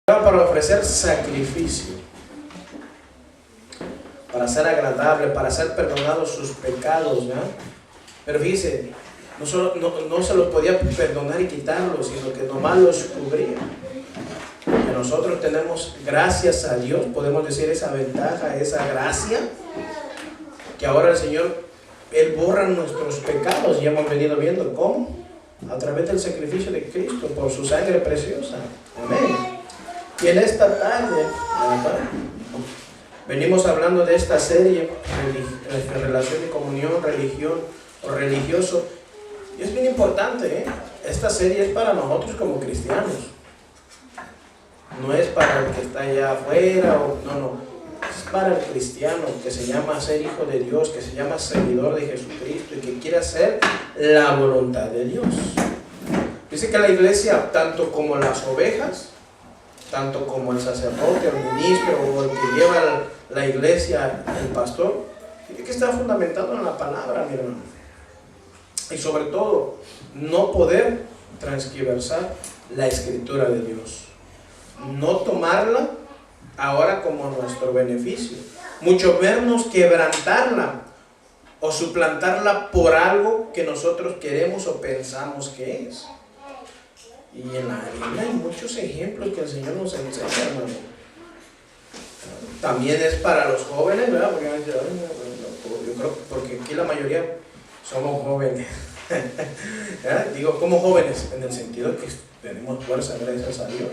para ofrecer sacrificio, para ser agradable, para ser perdonados sus pecados, ¿ya? Pero fíjese, no se los podía perdonar y quitarlos, sino que nomás los cubría. Que nosotros tenemos, gracias a Dios, podemos decir esa ventaja, esa gracia, que ahora el Señor, Él borra nuestros pecados, y hemos venido viendo cómo, a través del sacrificio de Cristo, por su sangre preciosa. Amén. Y en esta tarde, venimos hablando de esta serie, relación de comunión, religión o religioso. Y es bien importante, ¿eh? Esta serie es para nosotros como cristianos. No es para el que está allá afuera, no. Es para el cristiano que se llama ser hijo de Dios, que se llama seguidor de Jesucristo y que quiere hacer la voluntad de Dios. Dice que la iglesia, tanto como las ovejas, tanto como el sacerdote, el ministro o el que lleva la iglesia, el pastor, tiene que estar fundamentado en la palabra, mi hermano. Y sobre todo, no poder transquiversar la escritura de Dios. No tomarla ahora como nuestro beneficio. Mucho menos quebrantarla o suplantarla por algo que nosotros queremos o pensamos que es. Y en la Biblia hay muchos ejemplos que el Señor nos enseña, hermano. También es para los jóvenes, ¿verdad? Porque yo creo porque aquí la mayoría somos jóvenes. Digo, como jóvenes, en el sentido que tenemos fuerza, gracias a Dios.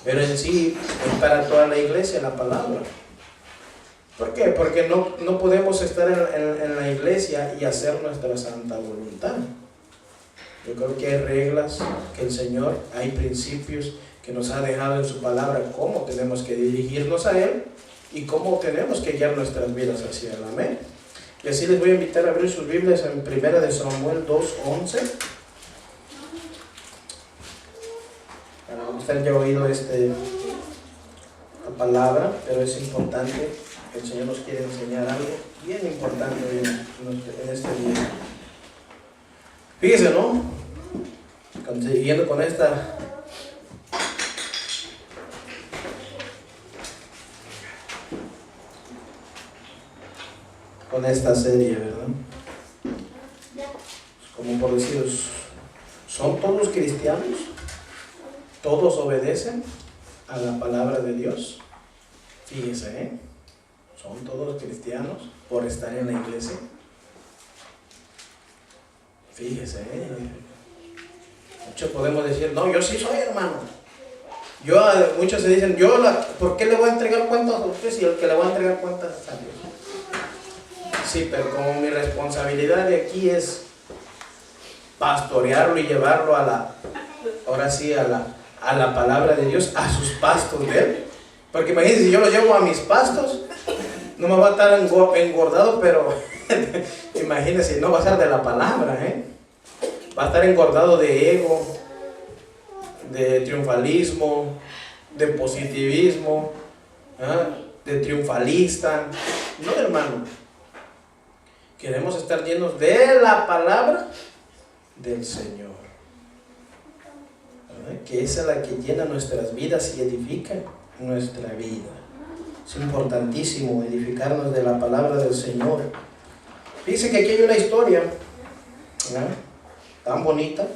Pero en sí es para toda la iglesia la palabra. ¿Por qué? Porque no podemos estar en la iglesia y hacer nuestra santa voluntad. Yo creo que hay reglas que el Señor, hay principios que nos ha dejado en su palabra, cómo tenemos que dirigirnos a Él y cómo tenemos que guiar nuestras vidas hacia Él. Amén. Y así les voy a invitar a abrir sus Biblias en 1 de Samuel 2:11. Usted ya ha oído la palabra, pero es importante, el Señor nos quiere enseñar algo bien importante en este día. Fíjese, ¿no? Siguiendo con esta serie, ¿verdad? Como por decir, ¿son todos cristianos? ¿Todos obedecen a la palabra de Dios? Fíjese, ¿eh? ¿Son todos cristianos por estar en la iglesia? Fíjese, ¿eh? Muchos podemos decir, no, yo sí soy hermano. Muchos se dicen, ¿por qué le voy a entregar cuentas a usted si el que le va a entregar cuentas es a Dios? Sí, pero como mi responsabilidad de aquí es pastorearlo y llevarlo ahora sí a la palabra de Dios, a sus pastos de Él. Porque imagínense, si yo lo llevo a mis pastos, no me va a estar engordado, pero imagínense, no va a ser de la palabra, ¿eh? Va a estar engordado de ego, de triunfalismo, de positivismo, de triunfalista. No, hermano. Queremos estar llenos de la palabra del Señor. Que esa es la que llena nuestras vidas y edifica nuestra vida. Es importantísimo edificarnos de la palabra del Señor. Dice que aquí hay una historia, tan bonita.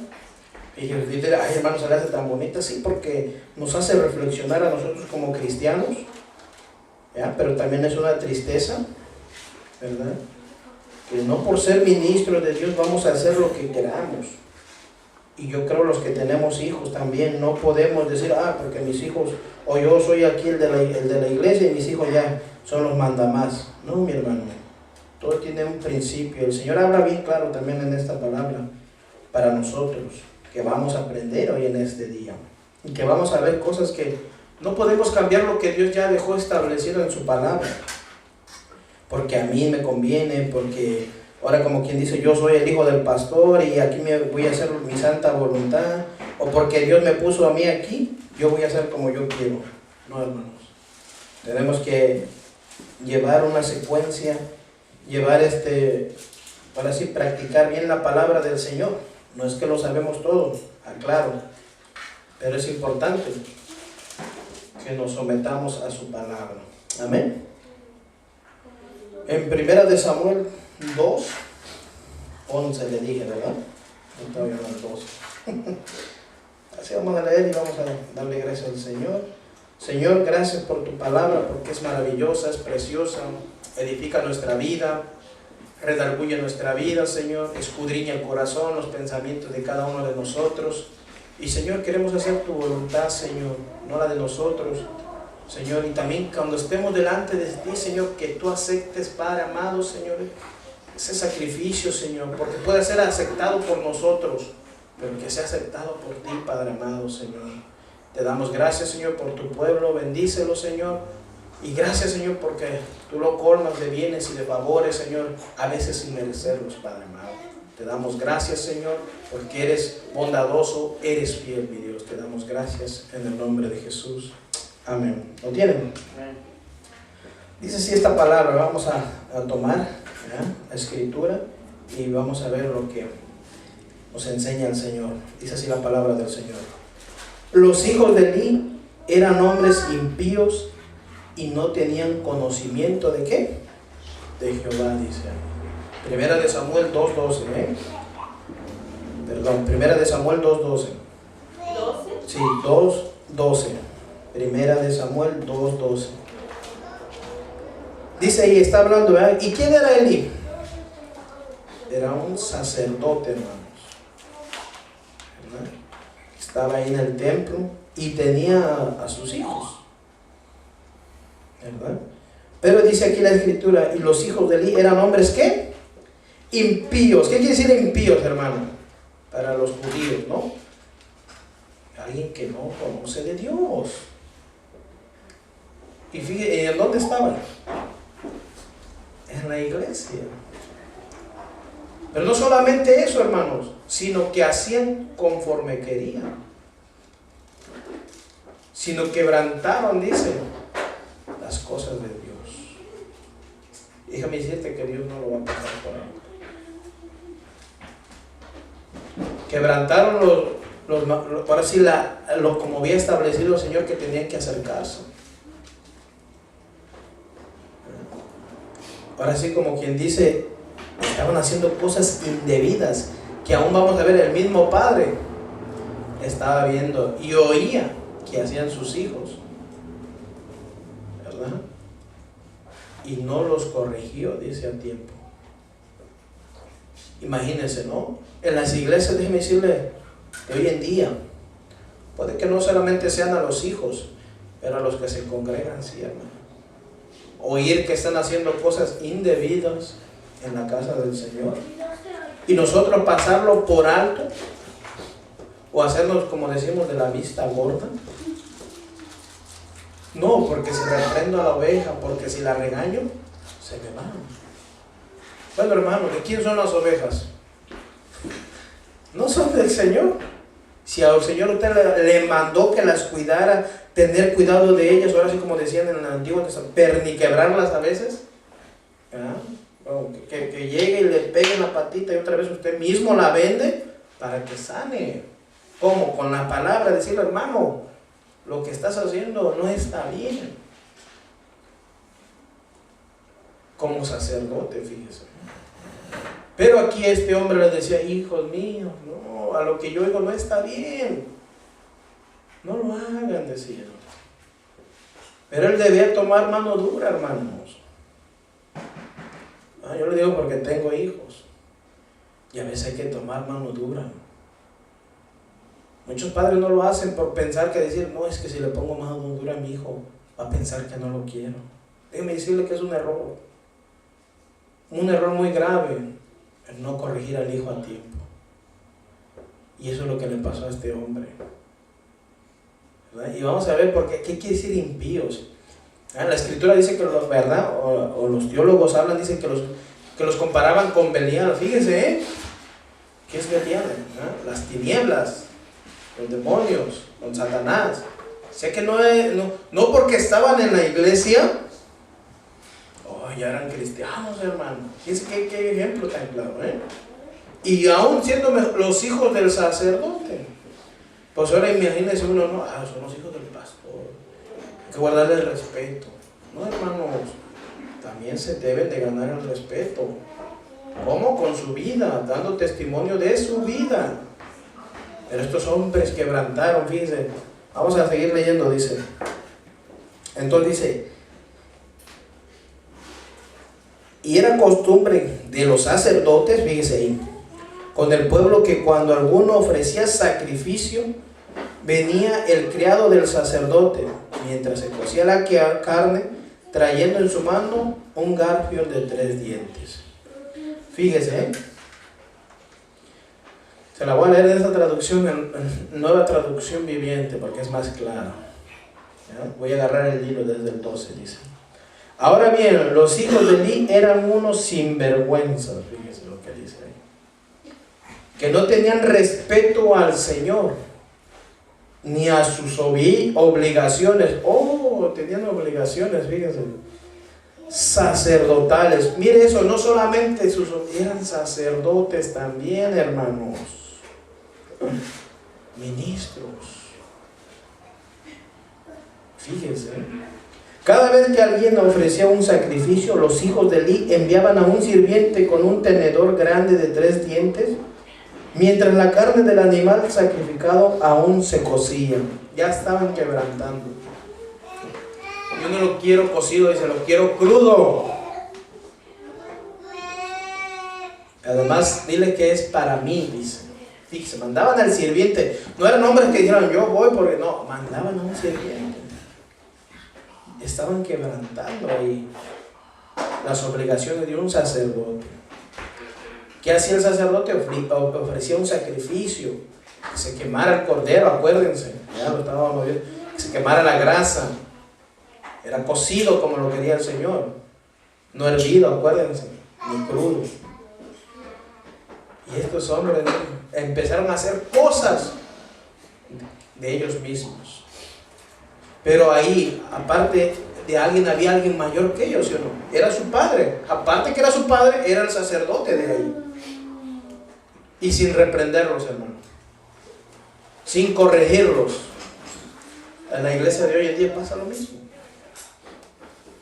Y dice, ay hermano, se le hace tan bonita, sí, porque nos hace reflexionar a nosotros como cristianos, pero también es una tristeza, ¿verdad? Que no por ser ministros de Dios vamos a hacer lo que queramos. Y yo creo los que tenemos hijos también no podemos decir, porque mis hijos, o yo soy aquí el de la iglesia y mis hijos ya son los mandamás. No, mi hermano, todo tiene un principio. El Señor habla bien claro también en esta palabra para nosotros, que vamos a aprender hoy en este día. Y que vamos a ver cosas que no podemos cambiar lo que Dios ya dejó establecido en su palabra. Porque a mí me conviene, porque ahora como quien dice, yo soy el hijo del pastor y aquí me voy a hacer mi santa voluntad, o porque Dios me puso a mí aquí, yo voy a hacer como yo quiero. No, hermanos. Tenemos que llevar una secuencia, para así practicar bien la palabra del Señor. No es que lo sabemos todo, aclaro, pero es importante. que nos sometamos a su palabra. Amén. En 1 Samuel 2, 11 le dije, ¿verdad? No todavía no es 12. Así vamos a leer y vamos a darle gracias al Señor. Señor, gracias por tu palabra, porque es maravillosa, es preciosa, edifica nuestra vida, redarguye nuestra vida, Señor, escudriña el corazón, los pensamientos de cada uno de nosotros. Y Señor, queremos hacer tu voluntad, Señor, no la de nosotros, Señor. Y también cuando estemos delante de ti, Señor, que tú aceptes, Padre amado, Señor, ese sacrificio, Señor, porque puede ser aceptado por nosotros, pero que sea aceptado por ti, Padre amado, Señor. Te damos gracias, Señor, por tu pueblo, bendícelo, Señor. Y gracias, Señor, porque tú lo colmas de bienes y de favores, Señor, a veces sin merecerlos, Padre amado. Te damos gracias, Señor, porque eres bondadoso, eres fiel, mi Dios. Te damos gracias en el nombre de Jesús. Amén. ¿Lo tienen? Amén. Dice así esta palabra. Vamos a tomar la escritura y vamos a ver lo que nos enseña el Señor. Dice así la palabra del Señor. Los hijos de Eli eran hombres impíos y no tenían conocimiento de ¿qué? De Jehová, dice. Primera de Samuel 2:12, Perdón, Primera de Samuel 2:12. ¿12? Sí, 2:12. Primera de Samuel 2:12. Dice ahí, está hablando, ¿verdad? ¿Y quién era Eli? Era un sacerdote, hermanos. ¿Verdad? Estaba ahí en el templo y tenía a sus hijos, ¿verdad? Pero dice aquí la escritura, y los hijos de Eli eran hombres ¿qué? Impíos. ¿Qué quiere decir impíos, hermano? Para los judíos, ¿no? Alguien que no conoce de Dios. Y fíjense, ¿en dónde estaban? En la iglesia. Pero no solamente eso, hermanos, sino que hacían conforme querían. Sino quebrantaron, dice, las cosas de Dios. Déjame decirte que Dios no lo va a pasar por ahí. Quebrantaron ahora sí, como había establecido el Señor, que tenían que acercarse. Ahora sí, como quien dice, estaban haciendo cosas indebidas, que aún vamos a ver, el mismo padre estaba viendo y oía que hacían sus hijos, ¿verdad? Y no los corrigió, dice, a tiempo. Imagínense, ¿no? En las iglesias, déjeme decirle, de hoy en día, puede que no solamente sean a los hijos, pero a los que se congregan, sí, hermano. Oír que están haciendo cosas indebidas en la casa del Señor y nosotros pasarlo por alto o hacernos, como decimos, de la vista gorda. No, porque si reprendo a la oveja, porque si la regaño, se me va. Bueno, hermano, ¿de quién son las ovejas? No son del Señor. Si al Señor usted le mandó que las cuidara, tener cuidado de ellas, ahora sí como decían en el Antiguo Testamento, perniquebrarlas a veces, que llegue y le pegue en la patita y otra vez usted mismo la vende para que sane. ¿Cómo? Con la palabra, decirle, hermano, lo que estás haciendo no está bien. Como sacerdote, fíjese. Pero aquí este hombre le decía, hijos míos, no, a lo que yo oigo no está bien. No lo hagan, decía. Pero él debía tomar mano dura, hermanos. Yo le digo porque tengo hijos. Y a veces hay que tomar mano dura. Muchos padres no lo hacen por pensar que decir, no, es que si le pongo mano dura a mi hijo, va a pensar que no lo quiero. Déjeme decirle que es un error. Un error muy grave, el no corregir al hijo a tiempo. Y eso es lo que le pasó a este hombre. ¿Verdad? Y vamos a ver por qué quiere decir impíos. La escritura dice que los, ¿verdad? O los teólogos hablan, dicen que los comparaban con Belial. Fíjense, ¿qué es Belial? Las tinieblas, los demonios, con Satanás. Sé que no porque estaban en la iglesia, ya eran cristianos, hermano. Fíjense qué ejemplo tan claro, Y aún siendo los hijos del sacerdote. Pues ahora imagínense uno, no, son los hijos del pastor. Hay que guardarle el respeto. No, hermanos, también se deben de ganar el respeto. ¿Cómo? Con su vida, dando testimonio de su vida. Pero estos hombres quebrantaron, fíjense. Vamos a seguir leyendo, dice. Entonces dice, y era costumbre de los sacerdotes, fíjense ahí, con el pueblo, que cuando alguno ofrecía sacrificio, venía el criado del sacerdote, mientras se cocía la carne, trayendo en su mano un garfio de 3 dientes. Fíjese, se la voy a leer en esta traducción, en Nueva Traducción Viviente, porque es más clara. ¿Ya? Voy a agarrar el libro desde el 12, dice. Ahora bien, los hijos de Eli eran unos sinvergüenzas, fíjese lo que dice ahí, que no tenían respeto al Señor, ni a sus obligaciones. Oh, tenían obligaciones, fíjense, sacerdotales. Mire eso, no solamente eran sacerdotes también, hermanos, ministros. Fíjense, cada vez que alguien ofrecía un sacrificio, los hijos de Eli enviaban a un sirviente con un tenedor grande de 3 dientes, mientras la carne del animal sacrificado aún se cocía. Ya estaban quebrantando. Yo no lo quiero cocido, dice, lo quiero crudo. Además, dile que es para mí, dice. Fíjese, mandaban al sirviente. No eran hombres que dijeron, yo voy porque no, mandaban a un sirviente. Estaban quebrantando ahí las obligaciones de un sacerdote. ¿Qué hacía el sacerdote? Ofrecía un sacrificio, que se quemara el cordero, acuérdense, ya lo estábamos viendo, que se quemara la grasa, era cocido como lo quería el Señor, no hervido, acuérdense, ni crudo. Y estos hombres empezaron a hacer cosas de ellos mismos. Pero ahí, aparte de alguien, había alguien mayor que ellos, ¿sí o no? Era su padre. Aparte que era su padre, era el sacerdote de ahí. Y sin reprenderlos, hermano. Sin corregirlos. En la iglesia de hoy en día pasa lo mismo.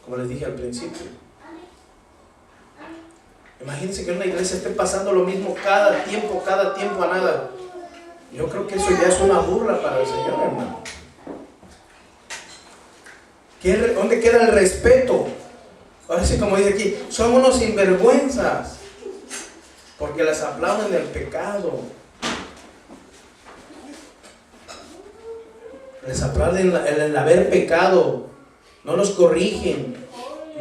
Como les dije al principio. Imagínense que en una iglesia esté pasando lo mismo cada tiempo a nada. Yo creo que eso ya es una burla para el Señor, hermano. ¿Dónde queda el respeto? Ahora sí, como dice aquí, son unos sinvergüenzas, porque les aplauden el pecado, les aplauden el haber pecado, no los corrigen,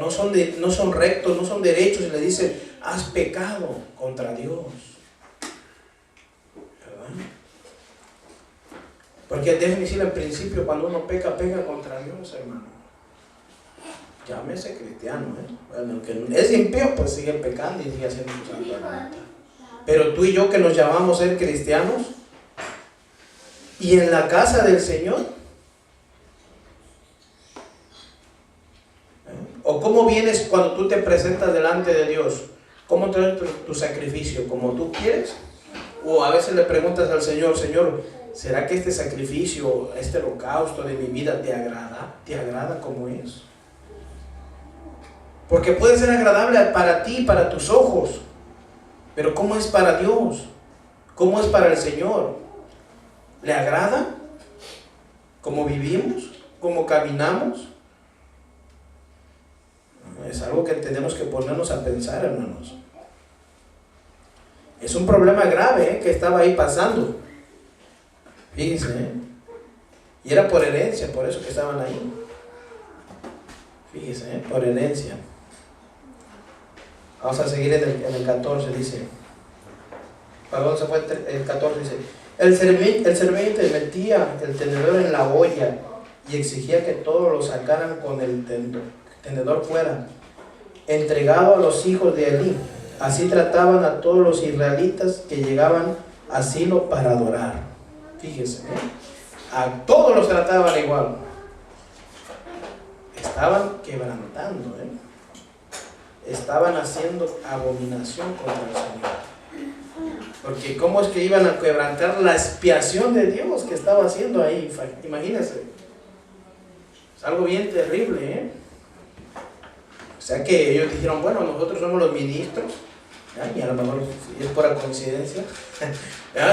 no son rectos, no son derechos, y le dicen, has pecado contra Dios. ¿Verdad? Porque déjenme decir al principio, cuando uno peca contra Dios, hermano. Llámese cristiano, Bueno, el que es impío, pues sigue pecando y sigue haciendo su santa voluntad. Pero tú y yo, que nos llamamos ser cristianos, y en la casa del Señor, o cómo vienes cuando tú te presentas delante de Dios, cómo traes tu sacrificio, como tú quieres, o a veces le preguntas al Señor, Señor, ¿será que este sacrificio, este holocausto de mi vida te agrada? ¿Te agrada como es? Porque puede ser agradable para ti, para tus ojos, pero ¿cómo es para Dios? ¿Cómo es para el Señor? ¿Le agrada? ¿Cómo vivimos? ¿Cómo caminamos? Es algo que tenemos que ponernos a pensar, hermanos. Es un problema grave que estaba ahí pasando. Fíjense, y era por herencia, por eso que estaban ahí. Fíjense, por herencia. Vamos a seguir en el 14, dice. Perdón, se fue el 14, dice. El sirviente metía el tenedor en la olla y exigía que todos lo sacaran con el tenedor fuera, entregado a los hijos de Eli. Así trataban a todos los israelitas que llegaban a Silo para adorar. Fíjese, a todos los trataban igual. Estaban quebrantando, estaban haciendo abominación contra el Señor. Porque ¿cómo es que iban a quebrantar la expiación de Dios que estaba haciendo ahí? Imagínense. algo bien terrible, ¿eh? O sea que ellos dijeron, bueno, nosotros somos los ministros, y a lo mejor es pura coincidencia,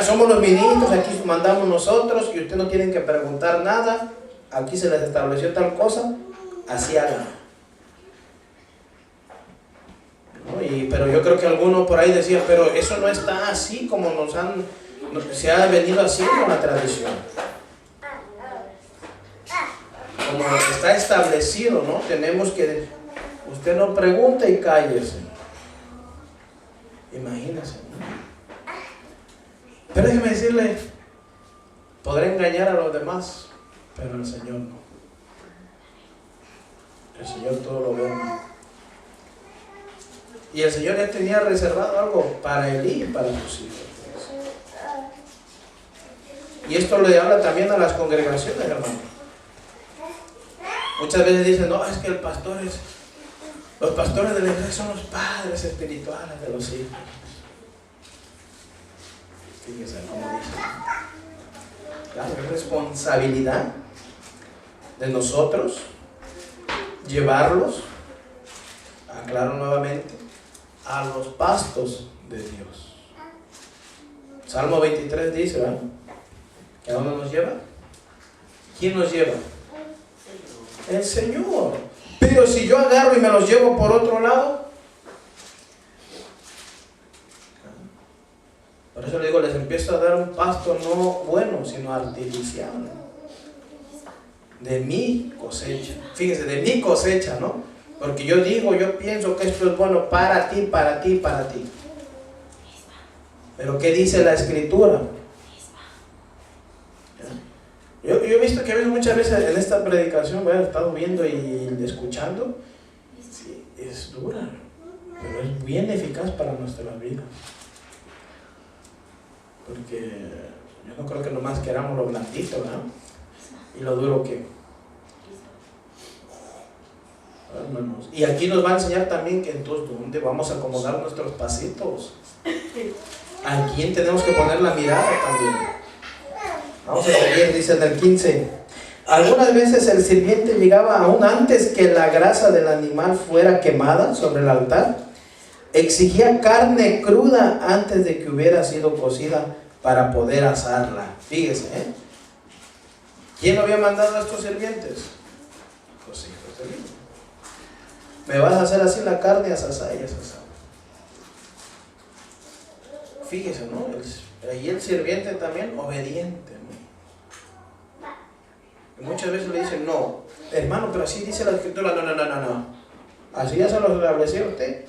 somos los ministros, aquí mandamos nosotros y ustedes no tienen que preguntar nada, aquí se les estableció tal cosa, así hagan. ¿No? Pero yo creo que algunos por ahí decían, pero eso no está así como se ha venido haciendo la tradición. Como está establecido, ¿no? Tenemos que, usted no pregunte y cállese. Imagínese, ¿no? Pero déjeme decirle, podré engañar a los demás, pero el Señor no. El Señor todo lo ve. Y el Señor ya tenía reservado algo para Elí y para sus hijos. Y esto le habla también a las congregaciones, hermano. Muchas veces dicen, no, es que los pastores de la iglesia son los padres espirituales de los hijos. Fíjese cómo dice. La responsabilidad de nosotros llevarlos, aclaro nuevamente, a los pastos de Dios. Salmo 23 dice, ¿verdad? ¿Que a dónde nos lleva? ¿Quién nos lleva? El Señor. Pero si yo agarro y me los llevo por otro lado, por eso le digo, les empiezo a dar un pasto no bueno, sino artificial. De mi cosecha. Fíjense, de mi cosecha, ¿no? Porque yo pienso que esto es bueno para ti, para ti, para ti. Pero ¿qué dice la Escritura? Yo he visto que muchas veces en esta predicación, he estado viendo y escuchando, sí, es dura, pero es bien eficaz para nuestra vida. Porque yo no creo que nomás queramos lo blandito, ¿verdad? Y lo duro que... Hermanos. Y aquí nos va a enseñar también que entonces dónde vamos a acomodar nuestros pasitos. ¿A quién tenemos que poner la mirada también? Vamos a seguir, dice en el 15. Algunas veces el sirviente llegaba aún antes que la grasa del animal fuera quemada sobre el altar. Exigía carne cruda antes de que hubiera sido cocida para poder asarla. Fíjese, ¿eh? ¿Quién había mandado a estos sirvientes? Los hijos de Dios. Me vas a hacer así la carne asada y asada. Fíjese, ¿no? Ahí el sirviente también obediente, ¿no? Y muchas veces le dicen, no, hermano, pero así dice la Escritura. No. Así ya se lo estableció usted.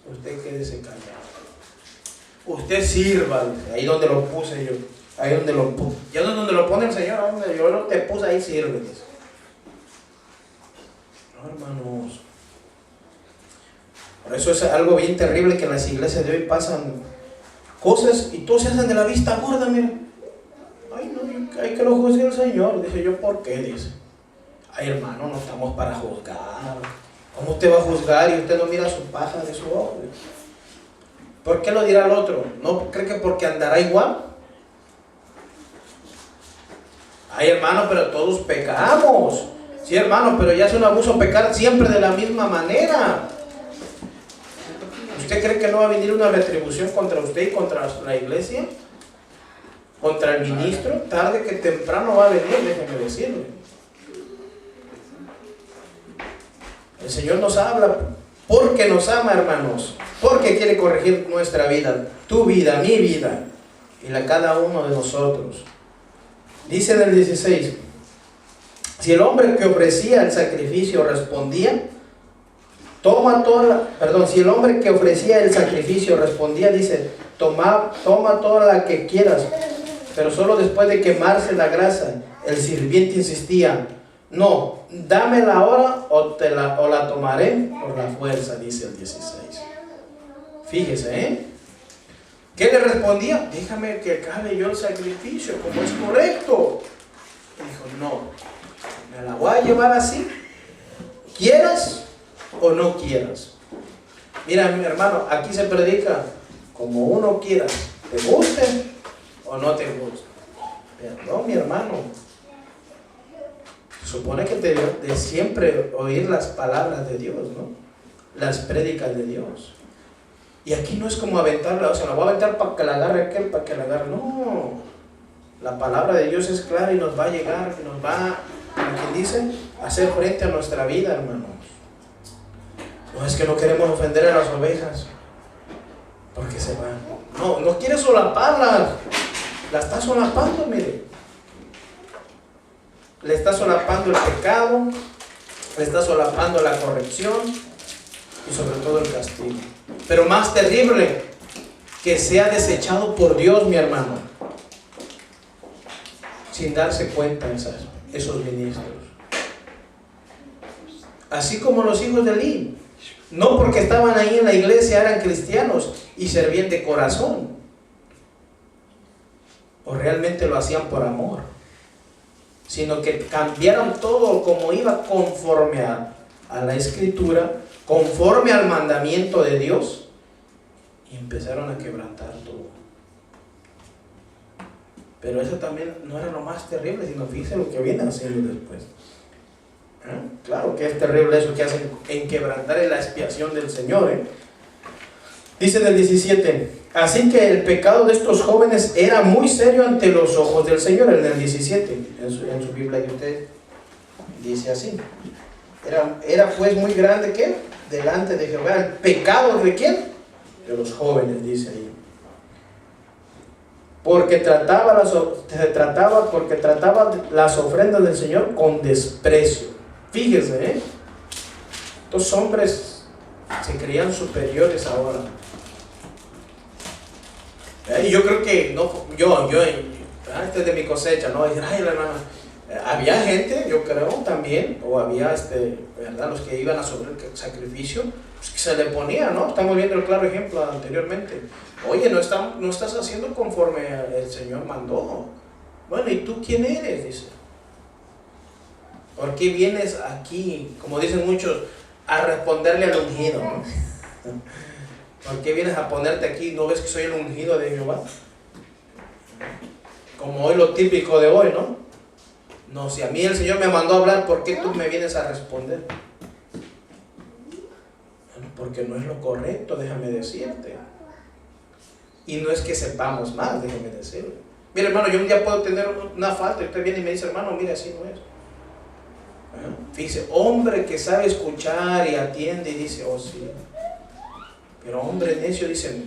Usted quédese callado. Usted sirva, ahí donde lo puse yo. Ahí donde lo puse. Ya donde lo pone el Señor, donde yo lo te puse, ahí sirve. No, hermanos. Por eso es algo bien terrible que en las iglesias de hoy pasan cosas y todos se hacen de la vista gorda, miren. Ay, no, hay que lo juzgue el Señor. Dice yo, ¿por qué? Dice. Ay, hermano, no estamos para juzgar. ¿Cómo usted va a juzgar y usted no mira su paja de su ojo? ¿Por qué lo dirá el otro? ¿No cree que porque andará igual? Ay, hermano, pero todos pecamos. Sí, hermano, pero ya es un abuso pecar siempre de la misma manera. ¿Usted cree que no va a venir una retribución contra usted y contra la iglesia? ¿Contra el ministro? Tarde que temprano va a venir, déjeme decirle. El Señor nos habla porque nos ama, hermanos. Porque quiere corregir nuestra vida, tu vida, mi vida y la de cada uno de nosotros. Dice en el 16, si el hombre que ofrecía el sacrificio respondía, si el hombre que ofrecía el sacrificio respondía, dice, toma toda la que quieras, pero solo después de quemarse la grasa. El sirviente insistía, no, dámela ahora o la tomaré por la fuerza, dice el 16. Fíjese, ¿eh? ¿Qué le respondía? Déjame que acabe yo el sacrificio, como es correcto. Dijo, no, me la voy a llevar así, quieras o no quieras. Mira, mi hermano, aquí se predica como uno quiera, te guste o no te guste. Perdón, mi hermano. Se supone que de siempre oír las palabras de Dios, ¿no? Las prédicas de Dios. Y aquí no es como aventarla, o sea, la voy a aventar para que la agarre aquel, para que la agarre. No, la palabra de Dios es clara y nos va a llegar, y nos va, como quien dice, a hacer frente a nuestra vida, hermanos. No es que no queremos ofender a las ovejas, porque se van. No, no quiere solaparlas, la está solapando, mire. Le está solapando el pecado, le está solapando la corrección y sobre todo el castigo. Pero más terrible, que sea desechado por Dios, mi hermano, sin darse cuenta esos ministros. Así como los hijos de Eli, no porque estaban ahí en la iglesia eran cristianos y servían de corazón, o realmente lo hacían por amor, sino que cambiaron todo como iba conforme a la escritura, conforme al mandamiento de Dios, y empezaron a quebrantar todo. Pero eso también no era lo más terrible, sino fíjense lo que viene haciendo después. Claro que es terrible eso que hacen en quebrantar en la expiación del Señor. Dice en el 17: así que el pecado de estos jóvenes era muy serio ante los ojos del Señor. En el 17, en su Biblia de usted dice así: era pues muy grande, ¿qué? Delante de Jehová. ¿El pecado de quién? De los jóvenes, dice ahí. Porque trataba las ofrendas del Señor con desprecio. Fíjese, estos hombres se creían superiores ahora. Y yo creo que, este es de mi cosecha, ¿no? Ay, hermano, había gente, yo creo también, o había, ¿verdad? Los que iban a sobre el sacrificio, pues que se le ponía, ¿no? Estamos viendo el claro ejemplo anteriormente. Oye, no estás haciendo conforme el Señor mandó. Bueno, ¿y tú quién eres? Dice. ¿Por qué vienes aquí, como dicen muchos, a responderle al ungido, ¿no? ¿Por qué vienes a ponerte aquí? ¿No ves que soy el ungido de Jehová? Como hoy lo típico de hoy, ¿no? No, si a mí el Señor me mandó a hablar, ¿por qué tú me vienes a responder? Bueno, porque no es lo correcto, déjame decirte. Y no es que sepamos más, déjame decirle. Mira, hermano, yo un día puedo tener una falta y usted viene y me dice: hermano, mira, así no es. Fíjese, hombre que sabe escuchar y atiende y dice: oh sí. Pero hombre necio dice: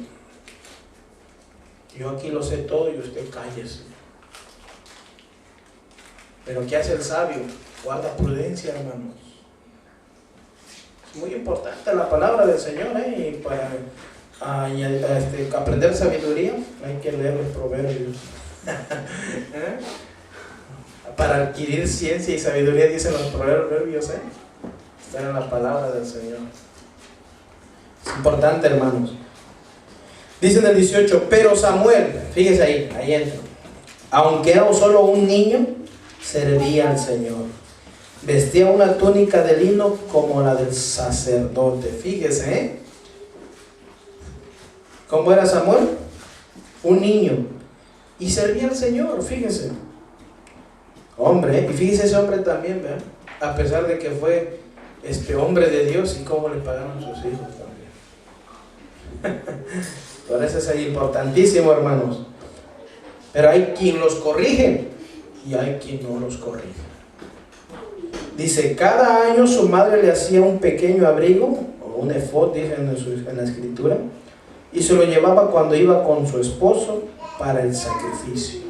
yo aquí lo sé todo y usted cállese. Pero ¿qué hace el sabio? Guarda prudencia, hermanos. Es muy importante la palabra del Señor, y para aprender sabiduría hay que leer los proverbios. Para adquirir ciencia y sabiduría, dicen los proverbios, está en la palabra del Señor. Es importante, hermanos. Dice en el 18: pero Samuel, fíjese ahí entra, aunque era solo un niño, servía al Señor. Vestía una túnica de lino como la del sacerdote. Fíjese, ¿cómo era Samuel? Un niño. Y servía al Señor, fíjese. Hombre, y fíjese ese hombre también, ¿verdad? A pesar de que fue hombre de Dios, y cómo le pagaron sus hijos también. Por eso es importantísimo, hermanos. Pero hay quien los corrige y hay quien no los corrige. Dice: cada año su madre le hacía un pequeño abrigo, o un efod, dice en la escritura, y se lo llevaba cuando iba con su esposo para el sacrificio.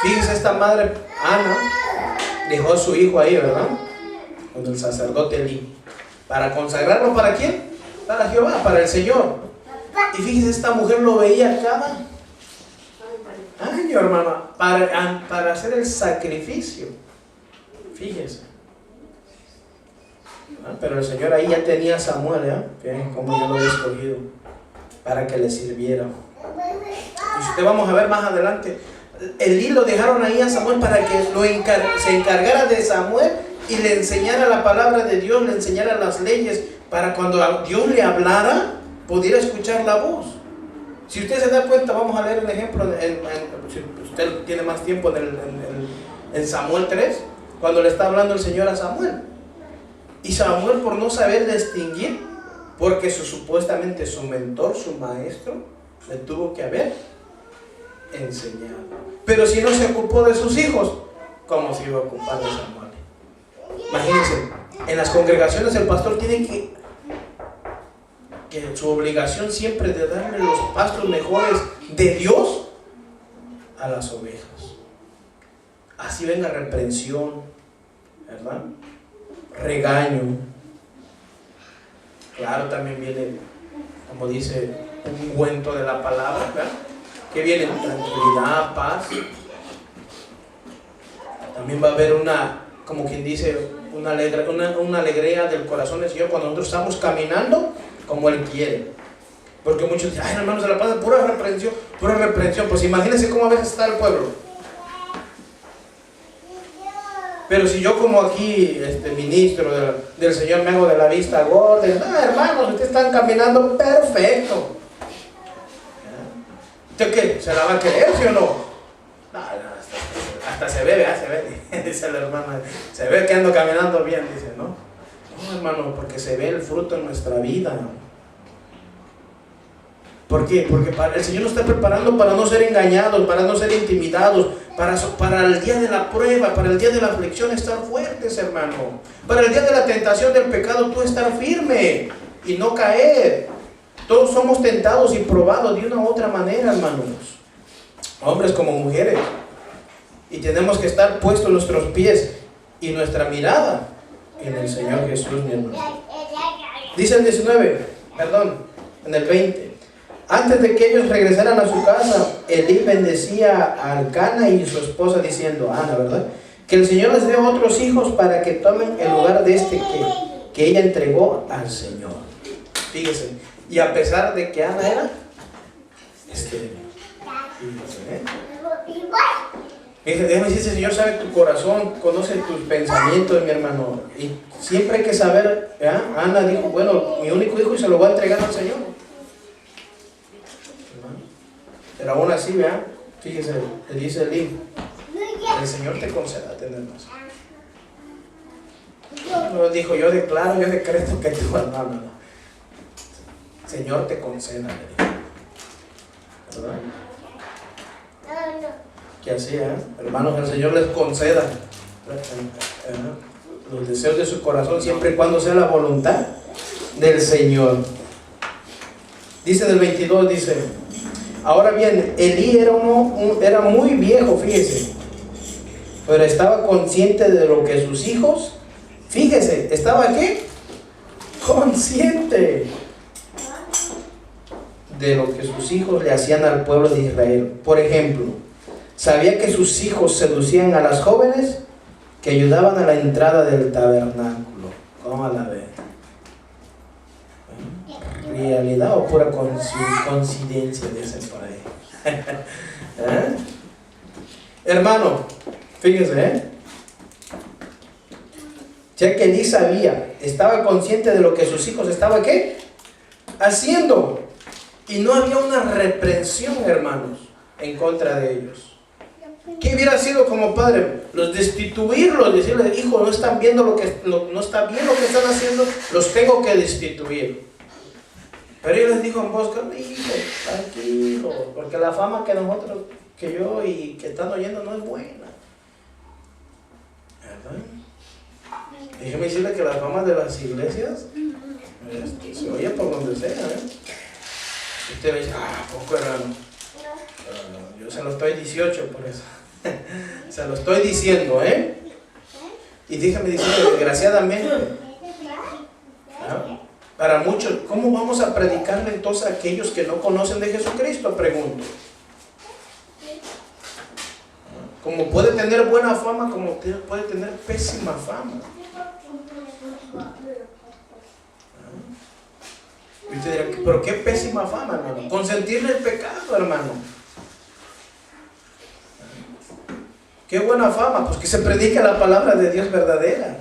Fíjese, esta madre, Ana, dejó a su hijo ahí, ¿verdad? Con el sacerdote Elí. ¿Para consagrarlo para quién? Para Jehová, para el Señor. Y fíjese, esta mujer lo veía cada año, hermano, para hacer el sacrificio. Fíjese. Pero el Señor ahí ya tenía a Samuel, como ya lo había escogido, para que le sirviera. Y si usted vamos a ver más adelante, Elí lo dejaron ahí a Samuel para que se encargara de Samuel y le enseñara la palabra de Dios, le enseñara las leyes, para cuando Dios le hablara, pudiera escuchar la voz. Si usted se da cuenta, vamos a leer el ejemplo, si usted tiene más tiempo, en Samuel 3, cuando le está hablando el Señor a Samuel. Y Samuel, por no saber distinguir, porque supuestamente su mentor, su maestro, le tuvo que haber enseñado. Pero si no se ocupó de sus hijos, ¿cómo se iba a ocupar de Samuel? Imagínense, en las congregaciones el pastor tiene que su obligación siempre de darle los pastos mejores de Dios a las ovejas. Así venga reprensión, ¿verdad? Regaño. Claro, también viene, como dice, un ungüento de la palabra, ¿verdad? Que viene tranquilidad, paz. También va a haber como quien dice, una alegría del corazón del Señor cuando nosotros estamos caminando como Él quiere. Porque muchos dicen, ay, hermano, se la pasa pura reprensión, pura reprensión. Pues imagínense cómo a veces está el pueblo. Pero si yo como aquí, ministro del Señor, me hago de la vista gorda, hermanos, ustedes están caminando perfecto. ¿Usted qué? ¿Se la va a creer, sí o no? No, hasta se ve, ¿verdad? Se ve, dice la hermana, se ve que ando caminando bien, dice, ¿no? No, hermano, porque se ve el fruto en nuestra vida. ¿Por qué? Porque el Señor nos está preparando para no ser engañados, para no ser intimidados, para el día de la prueba, para el día de la aflicción estar fuertes, hermano. Para el día de la tentación del pecado tú estar firme y no caer. Todos somos tentados y probados de una u otra manera, hermanos. Hombres como mujeres. Y tenemos que estar puestos nuestros pies y nuestra mirada en el Señor Jesús, mi hermano. Dice el 19, en el 20. Antes de que ellos regresaran a su casa, Elí bendecía a Elcana y su esposa diciendo, Ana, ¿verdad? Que el Señor les dé otros hijos para que tomen el lugar de que ella entregó al Señor. Fíjese, y a pesar de que Ana era déjame decir, el Señor sabe tu corazón, conoce tus pensamientos, mi hermano. Y siempre hay que saber, ¿verdad? Ana dijo, bueno, mi único hijo y se lo voy a entregar al Señor. Pero aún así, ¿verdad? Fíjese, le dice Elí, el Señor te conceda tener más. No dijo, yo declaro, yo decreto que tu hermano, Señor te conceda, ¿verdad? Que así, hermanos, el Señor les conceda los deseos de su corazón, siempre y cuando sea la voluntad del Señor. Dice del 22, dice, ahora bien, Elí era muy viejo, fíjese, pero estaba consciente de lo que sus hijos, fíjese, ¿estaba qué? Consciente de lo que sus hijos le hacían al pueblo de Israel. Por ejemplo, sabía que sus hijos seducían a las jóvenes que ayudaban a la entrada del tabernáculo. ¿Cómo la ve? ¿Realidad o pura coincidencia? Dicen por ahí. Hermano, fíjese, ya que Elí sabía, estaba consciente de lo que sus hijos estaban ¿qué? Haciendo. Y no había una reprensión, hermanos, en contra de ellos. ¿Qué hubiera sido como padre? Los destituirlos, decirles, hijo, no están viendo no está bien lo que están haciendo, los tengo que destituir. Pero él les dijo en voz, hijo, tranquilo, porque la fama que yo y que están oyendo no es buena. ¿Verdad? Déjeme decirle que la fama de las iglesias se oye por donde sea, Usted dice, poco hermano. Yo se lo estoy 18 por eso. Se lo estoy diciendo, Y déjame decirle, desgraciadamente, para muchos, ¿cómo vamos a predicarle entonces a aquellos que no conocen de Jesucristo? Pregunto. Como puede tener buena fama, como puede tener pésima fama. Y usted dirá, ¿pero qué pésima fama, hermano? Consentirle el pecado, hermano. Qué buena fama, pues que se predique la palabra de Dios verdadera.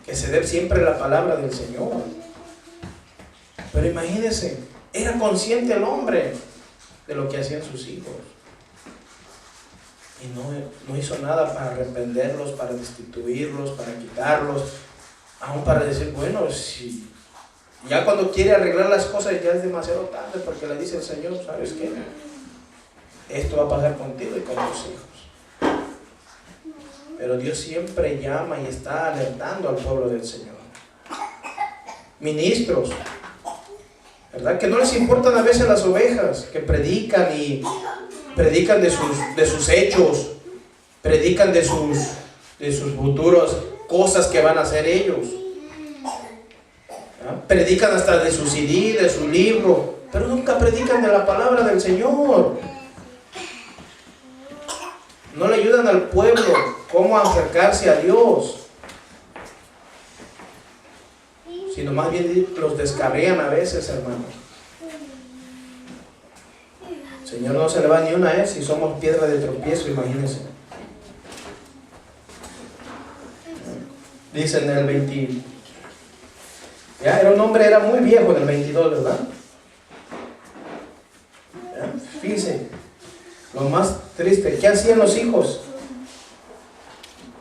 Que se dé siempre la palabra del Señor. Pero imagínense, era consciente el hombre de lo que hacían sus hijos. y no hizo nada para reprenderlos, para destituirlos, para quitarlos, aún para decir, bueno, si ya cuando quiere arreglar las cosas ya es demasiado tarde, porque le dice el Señor, ¿sabes qué? Esto va a pasar contigo y con tus hijos. Pero Dios siempre llama y está alertando al pueblo del Señor. Ministros, ¿verdad? Que no les importan a veces las ovejas, que predican y predican de sus hechos, predican de sus futuros cosas que van a hacer ellos. ¿Ah? Predican hasta de su CD, de su libro, pero nunca predican de la palabra del Señor. No le ayudan al pueblo cómo acercarse a Dios, sino más bien los descarrían a veces, hermanos. El Señor no se le va ni una, si somos piedra de tropiezo, imagínense. Dice en el 20, ya era un hombre, era muy viejo en el 22, ¿verdad? ¿Ya? Fíjense, lo más triste, ¿qué hacían los hijos?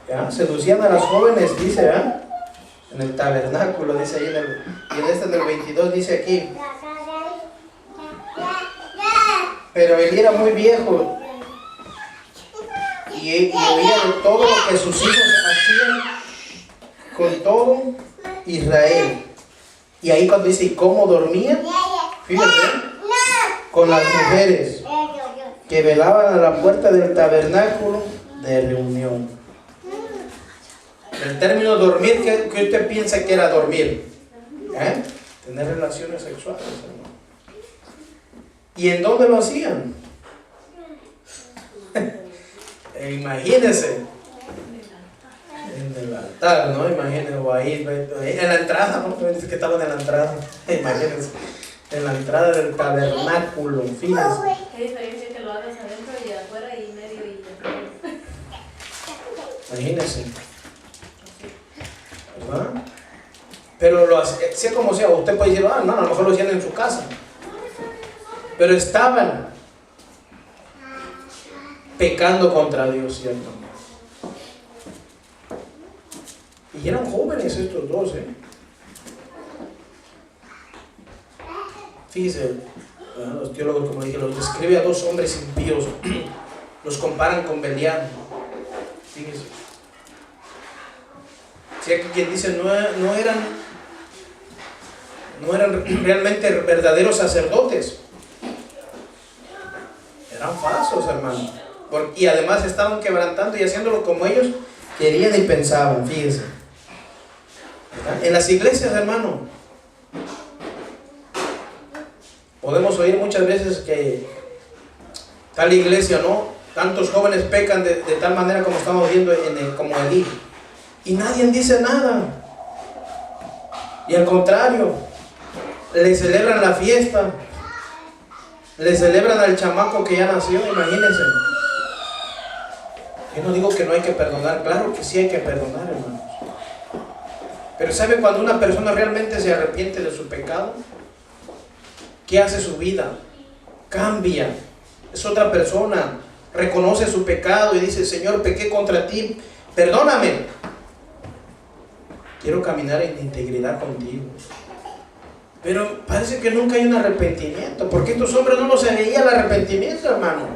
¿Ya? Seducían a las jóvenes, dice, ¿verdad? En el tabernáculo, dice ahí, y en este del 22 dice aquí. Pero él era muy viejo y oía de todo lo que sus hijos hacían con todo Israel. Y ahí cuando dice, ¿y cómo dormía? Fíjense, con las mujeres que velaban a la puerta del tabernáculo de reunión. El término dormir, ¿qué usted piensa que era dormir? Tener relaciones sexuales, hermano. ¿Y en dónde lo hacían? Imagínense. En el altar, ¿no? Imagínense, o ahí, en la entrada, ¿no? Dice que estaban en la entrada. Imagínense. En la entrada del tabernáculo, fíjense. ¿Qué diferencia que lo hagas adentro y afuera y medio y afuera? Imagínense. ¿Verdad? Pero sea como sea, usted puede decir, no, a lo mejor lo hacían en su casa. Pero estaban pecando contra Dios, ¿cierto? Y eran jóvenes estos dos, Fíjense, los teólogos, como dije, los describe a dos hombres impíos, los comparan con Belial. Fíjense. Si aquí quien dice no eran realmente verdaderos sacerdotes, eran falsos, hermano. Y además estaban quebrantando y haciéndolo como ellos querían y pensaban, fíjense. ¿Verdad? En las iglesias, hermano, podemos oír muchas veces que tal iglesia, ¿no? Tantos jóvenes pecan de tal manera como estamos viendo como Elí. Y nadie dice nada. Y al contrario, le celebran la fiesta. Le celebran al chamaco que ya nació, imagínense. Yo no digo que no hay que perdonar, claro que sí hay que perdonar, hermanos. Pero ¿sabe cuando una persona realmente se arrepiente de su pecado? ¿Qué hace su vida? Cambia. Es otra persona. Reconoce su pecado y dice, Señor, pequé contra ti, perdóname. Quiero caminar en integridad contigo. Pero parece que nunca hay un arrepentimiento. Porque estos hombres no los veía el arrepentimiento, hermano.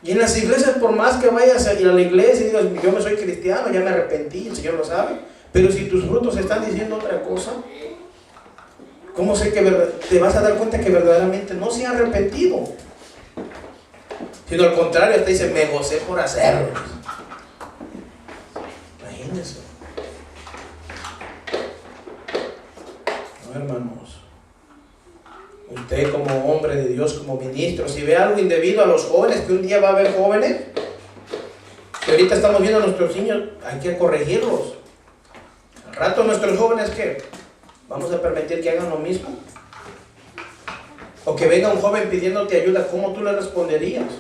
Y en las iglesias, por más que vayas a ir a la iglesia y digas, yo me soy cristiano, ya me arrepentí, el Señor lo sabe. Pero si tus frutos están diciendo otra cosa, ¿cómo sé que te vas a dar cuenta que verdaderamente no se ha arrepentido? Sino al contrario, te dice, me gocé por hacerlo. Imagínense. No, hermanos. Usted como hombre de Dios, como ministro, si ve algo indebido a los jóvenes, que un día va a haber jóvenes, que ahorita estamos viendo a nuestros niños, hay que corregirlos. Al rato nuestros jóvenes, ¿qué? ¿Vamos a permitir que hagan lo mismo? O que venga un joven pidiéndote ayuda, ¿cómo tú le responderías?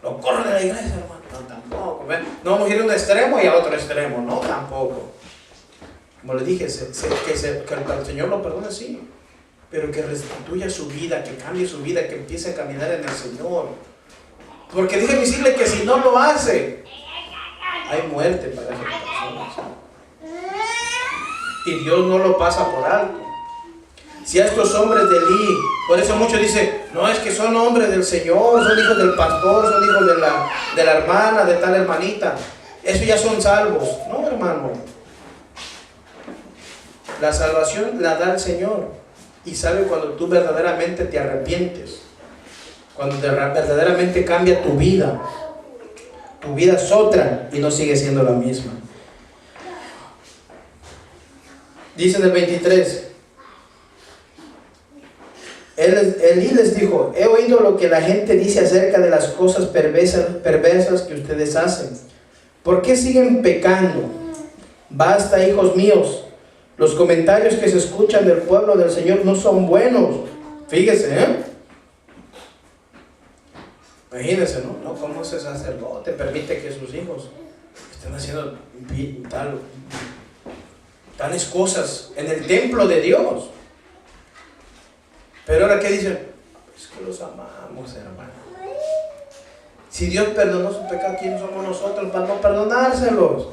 Lo corre de la iglesia, hermano. No, tampoco. No vamos a ir a un extremo y a otro extremo. No, tampoco. Como le dije, que el Señor lo perdone, sí. pero que restituya su vida, que cambie su vida, que empiece a caminar en el Señor. Porque déjeme decirle que si no lo hace, hay muerte para esas personas. Y Dios no lo pasa por alto. Si a estos hombres de Elí, por eso muchos dicen, no, es que son hombres del Señor, son hijos del pastor, son hijos de la hermana, de tal hermanita, eso ya son salvos. No, hermano. La salvación la da el Señor. Y sabe cuando tú verdaderamente te arrepientes. Cuando verdaderamente cambia tu vida. Tu vida es otra y no sigue siendo la misma. Dice en el 23. Elí les dijo, he oído lo que la gente dice acerca de las cosas perversas que ustedes hacen. ¿Por qué siguen pecando? Basta, hijos míos. Los comentarios que se escuchan del pueblo del Señor no son buenos. Fíjese, imagínense, ¿no? ¿Cómo ese sacerdote permite que sus hijos estén haciendo tales cosas en el templo de Dios? Pero ahora, ¿qué dicen? Es que los amamos, hermano. Si Dios perdonó su pecado, ¿quién somos nosotros para no perdonárselos?